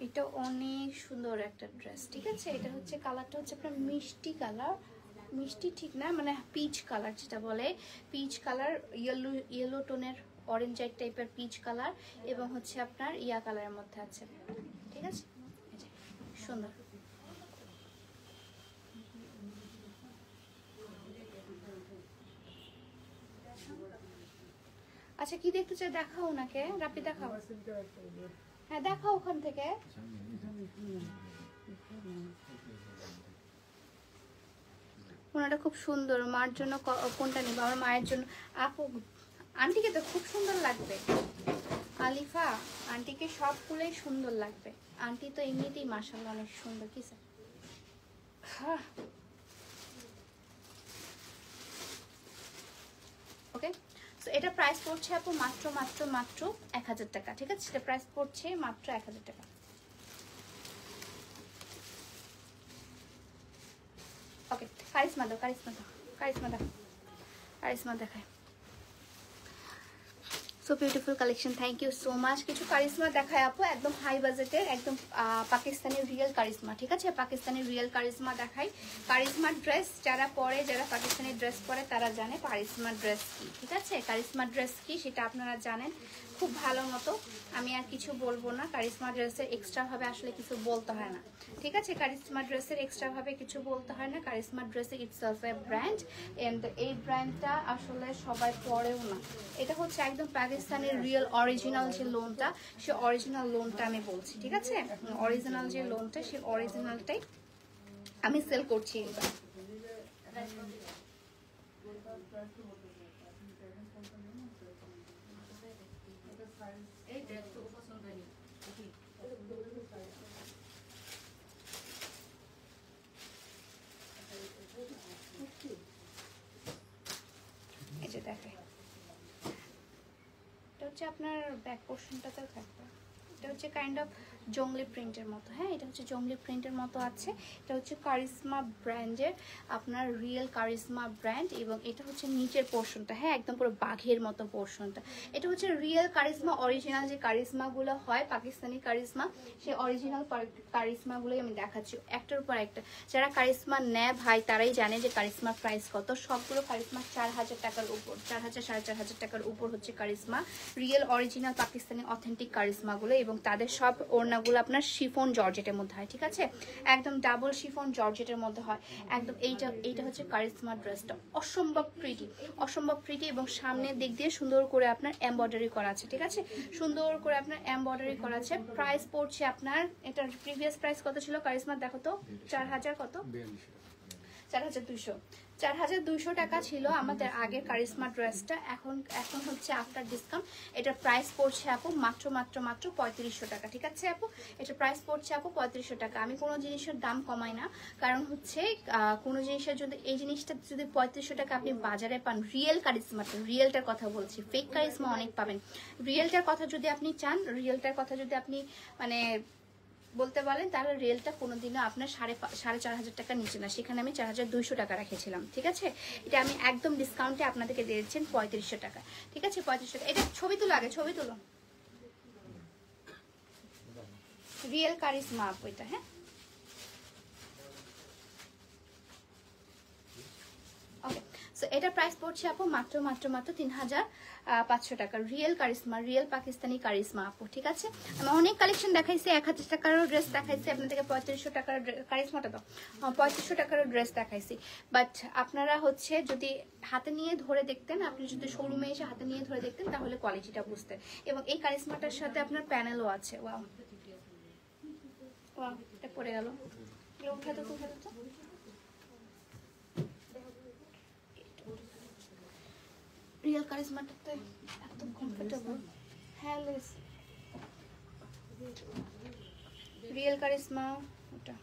এটা অনেক সুন্দর একটা ড্রেস, ঠিক আছে? এটা হচ্ছে কালারটা হচ্ছে আপনার মিষ্টি কালার, মিষ্টি ঠিক না, মানে পিচ কালার যেটা বলে, পিচ কালার, ইয়েলো টোনের অরেঞ্জ টাইপের পিচ কালার, এবং হচ্ছে আপনার ইয়া কালারের মধ্যে আছে, ঠিক আছে? সুন্দর। আচ্ছা কি দেখতে চাই দেখাও, ওনাকে রাপি দেখাও, হ্যাঁ দেখাও ওখান থেকে। ওনাটা খুব সুন্দর, মার জন্য কোনটা নিব? আমার মায়ের জন্য আপু, আন্টিকে তো খুব সুন্দর লাগবে, আলিফা আন্টিকে সবগুলোই সুন্দর লাগবে, আন্টি তো এমনিতেই মাশাআল্লাহ অনেক সুন্দর। কি স্যার, ওকে। সো এটা প্রাইস পড়ছে আপু মাত্র মাত্র মাত্র 1000 টাকা, ঠিক আছে? এটা প্রাইস পড়ছে মাত্র 1000 টাকা। ওকে, কারিশমা দাও, কারিশমা দাও, কারিশমা দাও, কারিশমা দেখায়। So beautiful collection, thank you so much. কিছু কারিশমা দেখায় আপু, একদম হাই বাজেটের, একদম পাকিস্তানি রিয়েল কারিশমা, ঠিক আছে? পাকিস্তানি রিয়েল কারিশমা দেখাই। কারিশমা ড্রেস যারা পরে, যারা পাকিস্তানি ড্রেস পরে তারা জানে কারিশমা ড্রেস কি, ঠিক আছে? কারিশমা ড্রেস কি সেটা আপনারা জানেন খুব ভালো মতো, আমি আর কিছু বলবো না। কারিশমা ড্রেসের এক্সট্রা ভাবে আসলে কিছু বলতে হয় না, ঠিক আছে? কারিশমা ড্রেসের এক্সট্রা ভাবে কিছু বলতে হয় না। কারিশমা ড্রেসে ইটসেলফ এ ব্র্যান্ড, এন্ড এই ব্র্যান্ডটা আসলে সবাই পরেও না। এটা হচ্ছে একদম পাকিস্তানের রিয়েল অরিজিনাল যে লোনটা, সে অরিজিনাল লোনটা আমি বলছি, ঠিক আছে? অরিজিনাল যে লোনটা, সে অরিজিনালটাই আমি সেল করছি এবার। এই যে দেখে, এটা হচ্ছে আপনার ব্যাক পোর্শনটাতেও থাকবে, এটা হচ্ছে কাইন্ড অফ জংলি প্রিন্টের মতো। হ্যাঁ, এটা হচ্ছে জংলি প্রিন্টের মতো আছে। এটা হচ্ছে কারিশমা ব্র্যান্ডের, আপনার রিয়েল কারিশমা ব্র্যান্ড, এবং এটা হচ্ছে নিচের পোর্শনটা, হ্যাঁ একদম পুরো বাঘের মতো পোর্শনটা। এটা হচ্ছে রিয়েল কারিশমা, অরিজিনাল যে কারিশমাগুলো হয় পাকিস্তানি কারিশমা, সেই অরিজিনাল কারিশমাগুলোই আমি দেখাচ্ছি একটার উপর একটা। যারা কারিশমা নেয় ভাই তারাই জানে যে কারিশমার প্রাইস কত। সবগুলো কারিশমা 4000 টাকার উপর, 4000 4500 টাকার উপর হচ্ছে কারিশমা রিয়েল অরিজিনাল পাকিস্তানি অথেন্টিক কারিশমাগুলো। এবং তাদের সব ওড়নাগুলো আপনার শিফন জর্জেটের মধ্যে হয়, ঠিক আছে, একদম ডাবল শিফন জর্জেটের মধ্যে হয় একদম। এইটা হচ্ছে কারিশমা ড্রেসটা, অসম্ভব প্রিটি, অসম্ভব প্রিটি, এবং সামনের দিক দিয়ে সুন্দর করে আপনার এমব্রয়ডারি করা আছে, ঠিক আছে, সুন্দর করে আপনার এমব্রয়ডারি করা আছে। প্রাইস পড়ছে আপনার, এটার প্রিভিয়াস প্রাইস কত ছিল কারিশমা দেখো তো, 4000 কত, 4200, 4200 টাকা ছিল আমাদের আগের কারিশমা ড্রেসটা। এখন হচ্ছে আফটার ডিসকাউন্ট এটার প্রাইস পড়ছে আপু মাত্র 3500 টাকা, ঠিক আছে আপু, এটা প্রাইস পড়ছে আপু 3500 টাকা। আমি কোনো জিনিসের দাম কমাই না, কারণ হচ্ছে কোনো জিনিসের যদি এই জিনিসটা যদি 3500 টাকা আপনি বাজারে পান, রিয়েল কারিশমাটা, রিয়েলটার কথা বলছি, ফেক কারিশমা অনেক পাবেন, রিয়েলটার কথা যদি আপনি চান, রিয়েলটার কথা যদি আপনি মানে বলতে বলেন, তাহলে রিয়েলটা কোনোদিনও আপনার 4500 টাকা নিচে না, সেখানে আমি 4200 টাকা রেখেছিলাম, ঠিক আছে। এটা আমি একদম ডিসকাউন্টে আপনাদেরকে দিয়েছেন 3500 টাকা, ঠিক আছে, 3500 টাকা। এটা ছবি তুলো, আগে ছবি তুলো, রিয়েল কারিশমা আপু এটা, হ্যাঁ ওকে। সো এটা প্রাইস পড়ছে আপু মাত্র 3500 টাকা, রিয়েল কারিশমা, রিয়েল পাকিস্তানি কারিশমা আপু, ঠিক আছে। আমি অনেক কালেকশন দেখাইছি, 1000 টাকারও ড্রেস দেখাইছি আপনাদেরকে, 3500 টাকার কারিশমাটা তো 3500 টাকারও ড্রেস দেখাইছি। বাট আপনারা হচ্ছে যদি হাতে নিয়ে ধরে দেখতেন, আপনি যদি শোরুমে এসে হাতে নিয়ে ধরে দেখতেন, তাহলে কোয়ালিটিটা বুঝতেন। এবং এই কারিশমাটার সাথে আপনার প্যানেলও আছে। ওয়াও ওয়াও, এটা পড়ে গেল, উঠাতে তো রিয়েল কারিশমাটাতে একদম কমফোর্টেবল। হ্যাঁ রিয়েল কারিশমা ওটা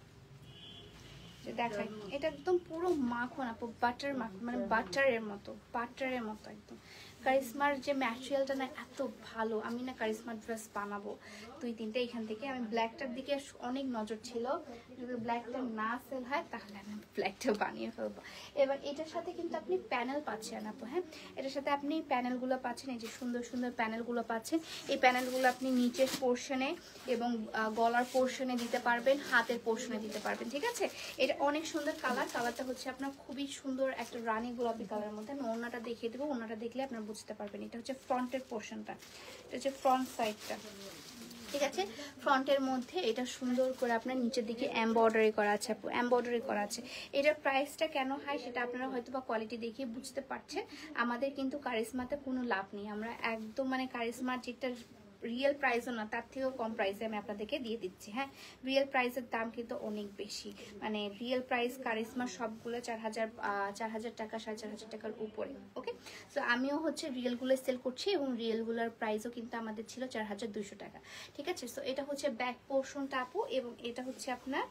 যে দেখাই, এটা একদম পুরো মাখন আপু, বাটার মাখন, মানে বাটারের মতো, বাটারের মতো একদম। কারিশমার যে ম্যাটেরিয়ালটা না এত ভালো, আমি না কারিশমার ড্রেস বানাবো 2-3টা এখান থেকে। আমি ব্ল্যাকটার দিকে অনেক নজর ছিল, যদি ব্ল্যাকটা না সেল হয় তাহলে আমি ব্ল্যাকটা বানিয়ে ফেলবো। এবার এটার সাথে কিন্তু আপনি প্যানেল পাচ্ছেন আপু, হ্যাঁ এটার সাথে আপনি প্যানেলগুলো পাচ্ছেন, এই যে সুন্দর সুন্দর প্যানেলগুলো পাচ্ছেন। এই প্যানেলগুলো আপনি নিচের পোর্শনে এবং গলার পোর্শনে দিতে পারবেন, হাতের পোর্শনে দিতে পারবেন, ঠিক আছে। এটা অনেক সুন্দর কালারটা হচ্ছে আপনার খুবই সুন্দর একটা রানী গোলাপি কালারের মধ্যে। আমি ওড়নাটা দেখিয়ে দেবো, ওড়নাটা দেখলে আপনার বুঝতে পারবেন। এটা হচ্ছে ফ্রন্টের পোর্শনটা, এটা হচ্ছে ফ্রন্ট সাইডটা, ঠিক আছে। ফ্রন্টের মধ্যে এটা সুন্দর করে আপনার নিচের দিকে এমব্রয়ডারি করা আছে আপু, এমব্রয়ডারি করা আছে। এটার প্রাইসটা কেন হয় সেটা আপনারা হয়তো বা কোয়ালিটি দেখে বুঝতে পারছেন। আমাদের কিন্তু কারিশমাতে কোনো লাভ নেই, আমরা একদম মানে কারিশমার যেটা রিয়েল প্রাইসও না, তার থেকেও কম প্রাইসে আমি আপনাদেরকে দিয়ে দিচ্ছি। হ্যাঁ, রিয়েল প্রাইসের দাম কিন্তু অনেক বেশি, মানে রিয়েল প্রাইস কারিশমা সবগুলো 4000 টাকা, 4500 টাকার উপরে। ওকে, সো আমিও হচ্ছে রিয়েলগুলো সেল করছি, এবং রিয়েলগুলোর প্রাইসও কিন্তু আমাদের ছিল 4200 টাকা, ঠিক আছে। সো এটা হচ্ছে ব্যাক পোর্শনটা আপু, এবং এটা হচ্ছে আপনার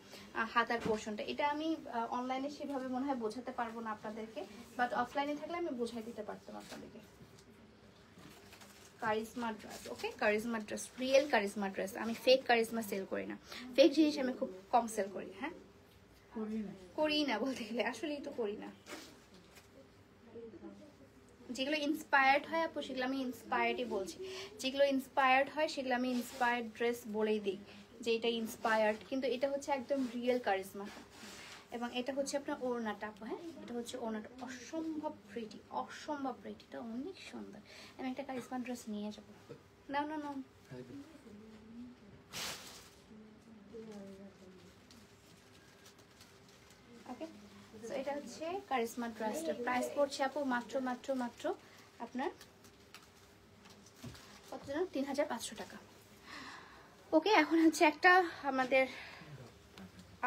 হাতার পোর্শনটা। এটা আমি অনলাইনে সেভাবে মনে হয় বোঝাতে পারবো না আপনাদেরকে, বাট অফলাইনে থাকলে আমি বোঝাই দিতে পারতাম আপনাদেরকে। কারিশমা ড্রেস, ওকে, কারিশমা ড্রেস, রিয়েল কারিশমা ড্রেস। আমি ফেক কারিশমা সেল করি না, ফেক জিনিস আমি খুব কম সেল করি। হ্যাঁ, করি না বলতে গেলে, আসলেই তো করি না। যেগুলো ইন্সপায়ার্ড হয় আপু সেগুলো আমি ইন্সপায়ার্ডই বলছি, যেগুলো ইন্সপায়ার্ড হয় সেগুলো আমি ইন্সপায়ার্ড ড্রেস বলেই দিই যে এটা ইন্সপায়ার্ড, কিন্তু এটা হচ্ছে একদম রিয়েল কারিশমা। এবং এটা হচ্ছে আপনার ওড়নাটা আপু, হ্যাঁ এটা হচ্ছে ওড়নাটা, অসম্ভব প্রিটি, অসম্ভব প্রিটি, এটা অনেক সুন্দর। আমি একটা কারিশমা ড্রেস নিয়ে যাবো, না না না ওকে। সো এটা হচ্ছে কারিশমা ড্রেসটার প্রাইস পড়ছে আপু মাত্র আপনার কত যেন 3500 টাকা। ওকে, এখন হচ্ছে একটা আমাদের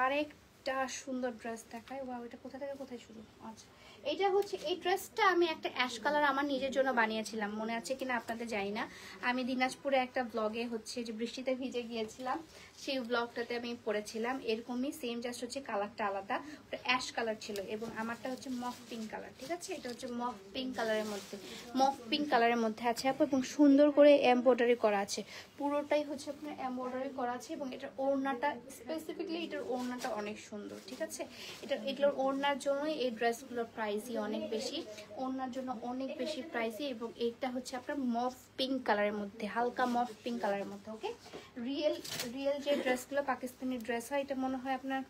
আরেকটা সুন্দর ড্রেস দেখায়। ওয়াও, এটা কোথা থেকে কোথায় শুরু? আচ্ছা, এটা হচ্ছে এই ড্রেসটা আমি একটা অ্যাশ কালার আমার নিজের জন্য বানিয়েছিলাম, মনে আছে কিনা আপনাদের জানি না। আমি দিনাজপুরে একটা ব্লগে হচ্ছে যে বৃষ্টিতে ভিজে গিয়েছিলাম, সেই ব্লগটাতে আমি পরেছিলাম এরকমই সেম, জাস্ট হচ্ছে কালারটা আলাদা, ওটা অ্যাশ কালার ছিল এবং আমারটা হচ্ছে মফ পিঙ্ক কালার। ঠিক আছে, এটা হচ্ছে মফ পিঙ্ক কালারের মধ্যে, মফ পিঙ্ক কালারের মধ্যে আছে আপু, এবং সুন্দর করে এমব্রয়ডারি করা আছে, পুরোটাই হচ্ছে আপনার এমব্রয়ডারি করা আছে। এবং এটার ওড়নাটা স্পেসিফিকলি, এটার ওড়নাটা অনেক সুন্দর। ঠিক আছে, এগুলোর ওড়নার জন্যই এই ড্রেসগুলোর প্রাইসই অনেক বেশি, ওড়নার জন্য অনেক বেশি প্রাইসই। এবং এটা হচ্ছে আপনার মফ পিঙ্ক কালারের মধ্যে, হালকা মফ পিঙ্ক কালারের মধ্যে। ওকে, রিয়েল যে ড্রেসগুলো পাকিস্তানি ড্রেস হয়, এটা মনে হয় আপনার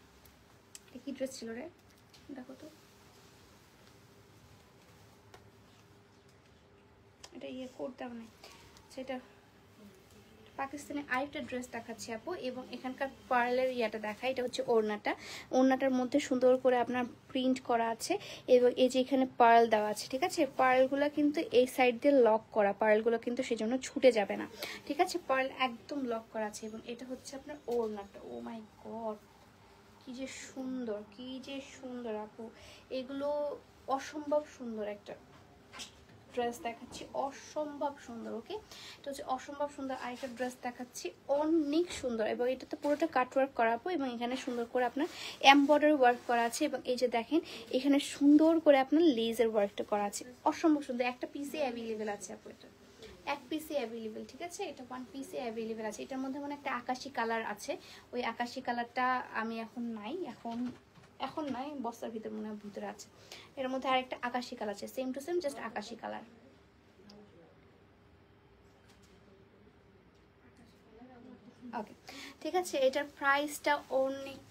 কি ড্রেস ছিল রে, দেখো তো, এটা ইয়ে করতে হবে না, সেটা পাকিস্তানি আরেকটা ড্রেস দেখাচ্ছি আপু। এবং এখানকার পার্লের ইয়াটা দেখা, এটা হচ্ছে ওড়নাটার মধ্যে সুন্দর করে আপনার প্রিন্ট করা আছে এবং এই যে এখানে পার্ল দেওয়া আছে। ঠিক আছে, পার্লগুলো কিন্তু এই সাইড দিয়ে লক করা, পার্লগুলো কিন্তু সেজন্য ছুটে যাবে না। ঠিক আছে, পার্ল একদম লক করা আছে। এবং এটা হচ্ছে আপনার ওড়নাটা, ও মাই গড কি যে সুন্দর, কি যে সুন্দর আপু, এগুলো অসম্ভব সুন্দর একটা ড্রেস দেখাচ্ছি, অসম্ভব সুন্দর। ওকে, তো হচ্ছে অসম্ভব সুন্দর আরেকটা ড্রেস দেখাচ্ছি, অনেক সুন্দর। এবং এটা তো পুরোটা কাটওয়ার্ক করাবো এবং এখানে সুন্দর করে আপনার এমব্রয়ডারি ওয়ার্ক করা আছে। এবং এই যে দেখেন এখানে সুন্দর করে আপনার লেজের ওয়ার্কটা করা আছে, অসম্ভব সুন্দর। একটা পিসে অ্যাভেলেবেল আছে আপু, এটা এক পিসে অ্যাভেলেবেল। ঠিক আছে, এটা ওয়ান পিসে অ্যাভেলেবেল আছে। এটার মধ্যে মানে একটা আকাশি কালার আছে, ওই আকাশি কালারটা আমি এখন নাই, এখন নাই, বস্তার ভিতর মনে হয় ভিতরে আছে। এর মধ্যে আরেকটা আকাশি কালার আছে, সেম টু সেম, জাস্ট আকাশি কালার। ওকে, ঠিক আছে, এটার প্রাইসটা অনেক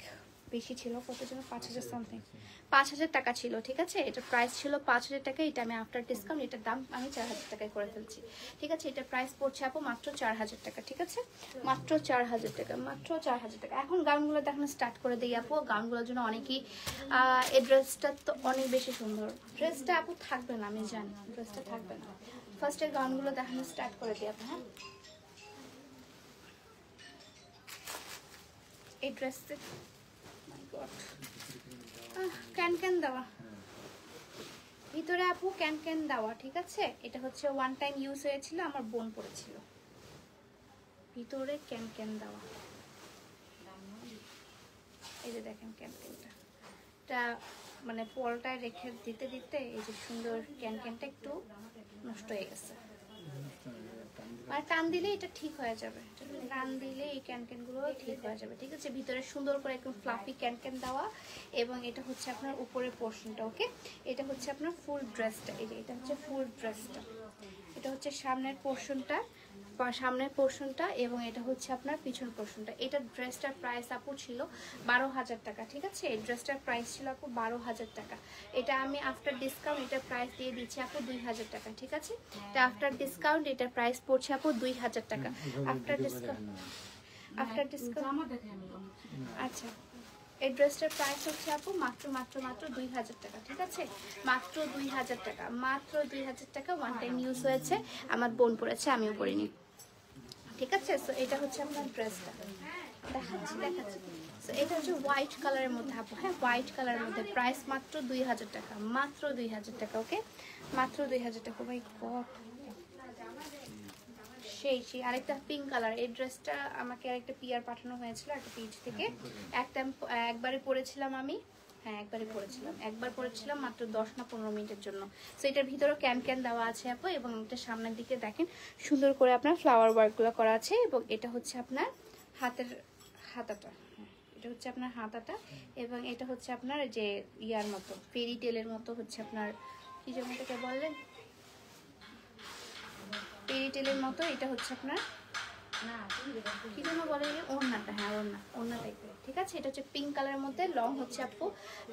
বেশি ছিল, কত ছিল, 5000 সামথিং, 5000 টাকা ছিল। ঠিক আছে, এটার প্রাইস ছিল 5000 টাকা, এটা আমি আফটার ডিসকাউন্ট এটার দাম আমি 4000 টাকায় করে ফেলছি। ঠিক আছে, এটার প্রাইস পড়ছে আপু মাত্র 4000 টাকা। ঠিক আছে, মাত্র 4000 টাকা, মাত্র 4000 টাকা। এখন গাউনগুলো দেখানো স্টার্ট করে দিই আপু, গাউনগুলোর জন্য অনেকেই এই ড্রেসটা তো অনেক বেশি সুন্দর, ড্রেসটা আপু থাকবে না, আমি জানি ড্রেসটা থাকবে না। ফার্স্টের গাউনগুলো দেখানো স্টার্ট করে দিই আপু। হ্যাঁ, এই ড্রেসটা ক্যান দেওয়া ভিতরে আপু, ক্যান দেওয়া। ঠিক আছে, এটা হচ্ছে ওয়ান টাইম ইউজ হয়েছিল, আমার বোন পড়েছিল, ভিতরে ক্যান দেওয়া। এই যে দেখেন ক্যানটা, এটা মানে পলটায় রেখে দিতে দিতে এই যে সুন্দর ক্যানটা একটু নষ্ট হয়ে গেছে, মানে টান দিলে এটা ঠিক হয়ে যাবে, টান দিলে এই ক্যানগুলো ঠিক হয়ে যাবে। ঠিক আছে, ভিতরে সুন্দর করে একদম ফ্লাফি ক্যান দেওয়া। এবং এটা হচ্ছে আপনার উপরের পোর্শনটা। ওকে, এটা হচ্ছে আপনার ফুল ড্রেসটা, এই যে এটা হচ্ছে ফুল ড্রেসটা, এটা হচ্ছে সামনের পোর্শনটা এবং এটা হচ্ছে আপনার পিছন পোর্শনটা। এটা ড্রেসটার প্রাইস আপু ছিল 12000 টাকা। ঠিক আছে, এই ড্রেসটার প্রাইস ছিল আপু 12000 টাকা। এটা আমি আফটার ডিসকাউন্ট এটার প্রাইস দিয়ে দিচ্ছি আপু 2000 টাকা। ঠিক আছে, তো আফটার ডিসকাউন্ট এটার প্রাইস পড়ছে আপু 2000 টাকা। আফটার ডিসকাউন্ট আচ্ছা, এই ড্রেসটার প্রাইস হচ্ছে আপু মাত্র 2000 টাকা। ঠিক আছে, মাত্র 2000 টাকা, মাত্র 2000 টাকা। ওয়ান টাইম ইউজ হয়েছে, আমার বোন পড়েছে, আমিও পড়িনি। ঠিক আছে, সো এটা হচ্ছে আপনার ড্রেসটা, দেখাচ্ছি। সো এটা হচ্ছে হোয়াইট কালারের মধ্যে আপু, হ্যাঁ হোয়াইট কালারের মধ্যে, প্রাইস মাত্র 2000 টাকা, মাত্র 2000 টাকা। ওকে, মাত্র 2000 টাকা। ভাই গড, সেই আরেকটা পিঙ্ক কালার, এই ড্রেসটা আমাকে আরেকটা পিআর পাঠানো হয়েছিল একটা পেজ থেকে, একবারে পরেছিলাম আমি, হ্যাঁ একবার পরেছিলাম মাত্র 10 না 15 মিনিটের জন্য। সো এটার ভিতরেও ক্যান দেওয়া আছে আপু, এবং এটা সামনের দিকে দেখেন সুন্দর করে আপনার ফ্লাওয়ার ওয়ার্কগুলো করা আছে। এবং এটা হচ্ছে আপনার হাতাটা, এটা হচ্ছে আপনার হাতাটা। এবং এটা হচ্ছে আপনার যে ইয়ার মতো ফেরি টেলের মতো হচ্ছে আপনার, কি যেন এটাকে বললেন, ফেরি টেলের মতো। এটা হচ্ছে আপনার কি যেন বলে, ওড়নাটা, হ্যাঁ ওড়না টাইপের। ঠিক আছে, এটা হচ্ছে পিঙ্ক কালারের মধ্যে, লং হচ্ছে আপু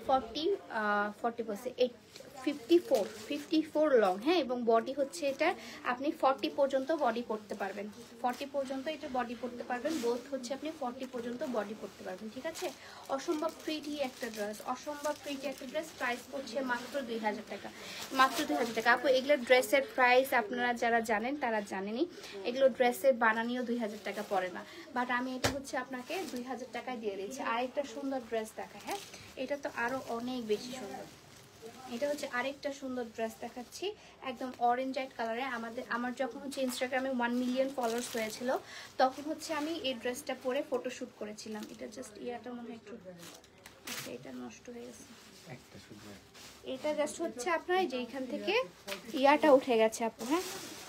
54 লং, হ্যাঁ। এবং বডি হচ্ছে এটা আপনি 40 পর্যন্ত বডি করতে পারবেন, 40 পর্যন্ত এটা বডি করতে পারবেন, বোথ হচ্ছে আপনি 40 পর্যন্ত বডি করতে পারবেন। ঠিক আছে, অসম্ভব প্রিটি একটা ড্রেস, অসম্ভব প্রিটি একটা ড্রেস। প্রাইস করছে মাত্র 2000 টাকা, মাত্র 2000 টাকা আপু। এগুলো ড্রেসের প্রাইস আপনারা যারা জানেন তারা জানেনই, এগুলো ড্রেসের বানানিও 2000 টাকা পড়ে না, বাট আমি এটা হচ্ছে আপনাকে 2000 টাকায় দিয়ে দিচ্ছি। আরেকটা সুন্দর ড্রেস দেখা, হ্যাঁ এটা তো আরো অনেক বেশি সুন্দর, এটা হচ্ছে আরেকটা সুন্দর ড্রেস দেখাচ্ছি, একদম অরেঞ্জ হোয়াইট কালারে। আমার যখন হচ্ছে ইনস্টাগ্রামে 1 মিলিয়ন ফলোয়ার্স হয়েছিল, তখন হচ্ছে আমি এই ড্রেসটা পরে ফটোশুট করেছিলাম। এটা জাস্ট ইয়াটা মনে হয় একটু, আচ্ছা এটা নষ্ট হয়ে গেছে, এটা জাস্ট হচ্ছে আপনার এই যে এখান থেকে ইয়াটা উঠে গেছে আপু, হ্যাঁ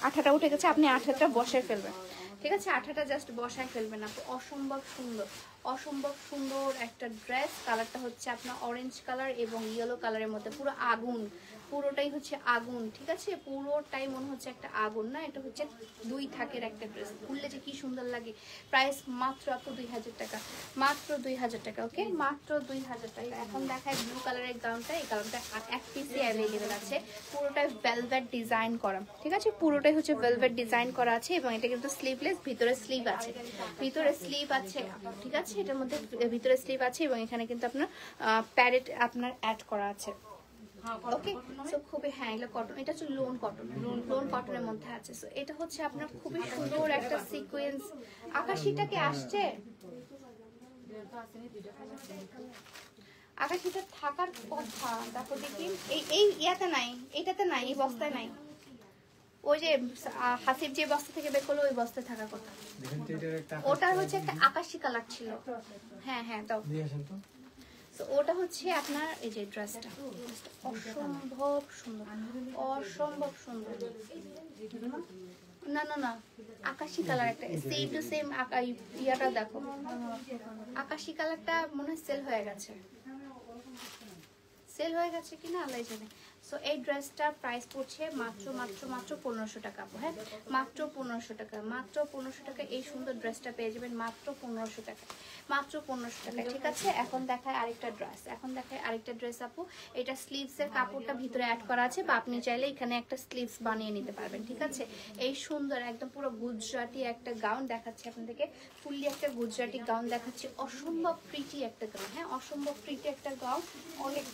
আঠাটা উঠে গেছে, আপনি আঠাটা বসায় ফেলবেন, ঠিক আছে? আঠাটা জাস্ট বসায় ফেলবেন আপু। অসম্ভব সুন্দর, অসম্ভব সুন্দর একটা ড্রেস। কালারটা হচ্ছে আপনার অরেঞ্জ কালার এবং ইয়েলো কালারের মধ্যে, পুরো আগুন, পুরোটাই হচ্ছে আগুন, ঠিক আছে? পুরোটাই মনে হচ্ছে একটা আগুন, না এটা হচ্ছে 2 থাকের একটা ড্রেস, খুললে যে কি সুন্দর লাগে। প্রাইস মাত্র আপু 2000 টাকা, মাত্র 2000 টাকা, ওকে মাত্র 2000 টাকা। এখন দেখায় ব্লু কালারের গাউনটা, এই গাউনটা এক পিসে অ্যাভেলেবেল আছে, পুরোটাই ভেলভেট ডিজাইন করা, ঠিক আছে? পুরোটাই হচ্ছে ভেলভেট ডিজাইন করা আছে এবং এটা কিন্তু স্লিভলেস, ভিতরে স্লিভ আছে, ভিতরে স্লিভ আছে, ঠিক আছে? এটার মধ্যে ভিতরে স্লিভ আছে এবং এখানে কিন্তু আপনার প্যারেট আপনার অ্যাড করা আছে, ওকে? সো খুবই, হ্যাঁ এগুলো কটন, এটা হচ্ছে লোন কটন, লোন কটনের মধ্যে আছে। সো এটা হচ্ছে আপনার খুবই সুন্দর একটা সিকোয়েন্স। আকাশিটাকে আসছে, আকাশিটা থাকার কথা, দেখো দেখি এই ইয়াতে নাই, এটাতে নাই, এই বস্তায় নাই, ওই যে হাসিব যে বস্তা থেকে বের করলো ওই বস্তায় থাকার কথা, ওটা হচ্ছে একটা আকাশি কালার ছিল। হ্যাঁ হ্যাঁ দাও, ওটা হচ্ছে আপনার এই যে ড্রেসটা অসম্ভব সুন্দর, অসম্ভব সুন্দর। না না না, আকাশি কালার একটা সেম টু সেম, ইয়াটা দেখো, আকাশি কালারটা মনে হয় সেল হয়ে গেছে, সেল হয়ে গেছে কিনা আল্লাহ জানে। সো এই ড্রেসটার প্রাইস পড়ছে মাত্র মাত্র মাত্র 1500 টাকা, হ্যাঁ মাত্র 1500 টাকা, মাত্র 1500 টাকা এই সুন্দর ড্রেসটা পেয়ে যাবেন মাত্র 1500 টাকা, মাত্র 1500 টাকা, ঠিক আছে? এখন দেখায় আরেকটা ড্রেস, এখন দেখায় আরেকটা ড্রেস আপু। এটা স্লিভসের কাপড়টা ভিতরে অ্যাড করা আছে, বা আপনি চাইলে এখানে একটা স্লিভস বানিয়ে নিতে পারবেন, ঠিক আছে? এই সুন্দর একদম পুরো গুজরাটি একটা গাউন দেখাচ্ছি আপনাদেরকে, ফুললি একটা গুজরাটি গাউন দেখাচ্ছি, অসম্ভব প্রিটি একটা গাউন, হ্যাঁ অসম্ভব প্রিটি একটা গাউন, অনেক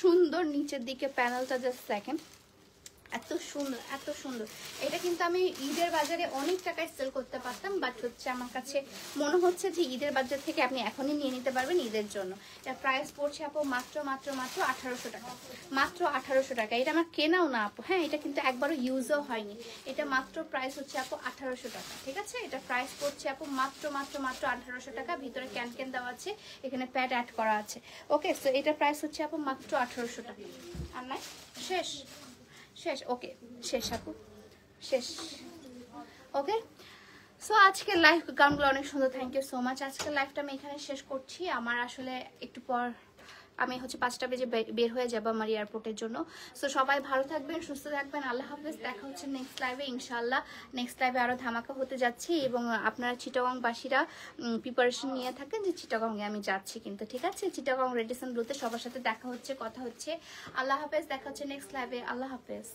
সুন্দর। নিচের দিকে প্যানেলটা জাস্ট দেখেন, এত সুন্দর, এত সুন্দর। এটা কিন্তু আমি ঈদের বাজারে অনেক টাকায় সেল করতে পারতাম, বাট হচ্ছে আমার কাছে মনে হচ্ছে যে ঈদের বাজার থেকে আপনি এখনই নিয়ে নিতে পারবেন ঈদের জন্য। এটা প্রাইস পড়ছে আপু মাত্র মাত্র মাত্র 1800 টাকা, মাত্র 1800 টাকা। এটা আমার কেনাও না আপু, হ্যাঁ এটা কিন্তু একবারও ইউজও হয়নি, এটা মাত্র প্রাইস হচ্ছে আপু 1800 টাকা, ঠিক আছে? এটা প্রাইস পড়ছে আপু মাত্র মাত্র মাত্র 1800 টাকা। ভিতরে ক্যান দেওয়া আছে, এখানে প্যাড অ্যাড করা আছে, ওকে? সো এটা প্রাইস হচ্ছে আপু মাত্র 1800 টাকা। আর নাই, শেষ শেষ, ওকে শেষ আপু, শেষ, ওকে? সো আজকের লাইভ গানগুলো অনেক সুন্দর, থ্যাংক ইউ সো মাচ। আজকের লাইভটা আমি এখানে শেষ করছি। আমার আসলে একটু পর আমি হচ্ছে 5টা বেজে বের হয়ে যাবো আমার এয়ারপোর্টের জন্য। সো সবাই ভালো থাকবেন, সুস্থ থাকবেন, আল্লাহ হাফেজ। দেখা হচ্ছে নেক্সট লাইভে ইনশাল্লাহ। নেক্সট লাইভে আরও ধামাকা হতে যাচ্ছি এবং আপনারা চিটাগংবাসীরা প্রিপারেশন নিয়ে থাকেন যে চিটাগংয়ে আমি যাচ্ছি কিন্তু, ঠিক আছে? চিটাগং রেডিসন ব্লুতে সবার সাথে দেখা হচ্ছে, কথা হচ্ছে। আল্লাহ হাফেজ, দেখা হচ্ছে নেক্সট লাইভে, আল্লাহ হাফেজ।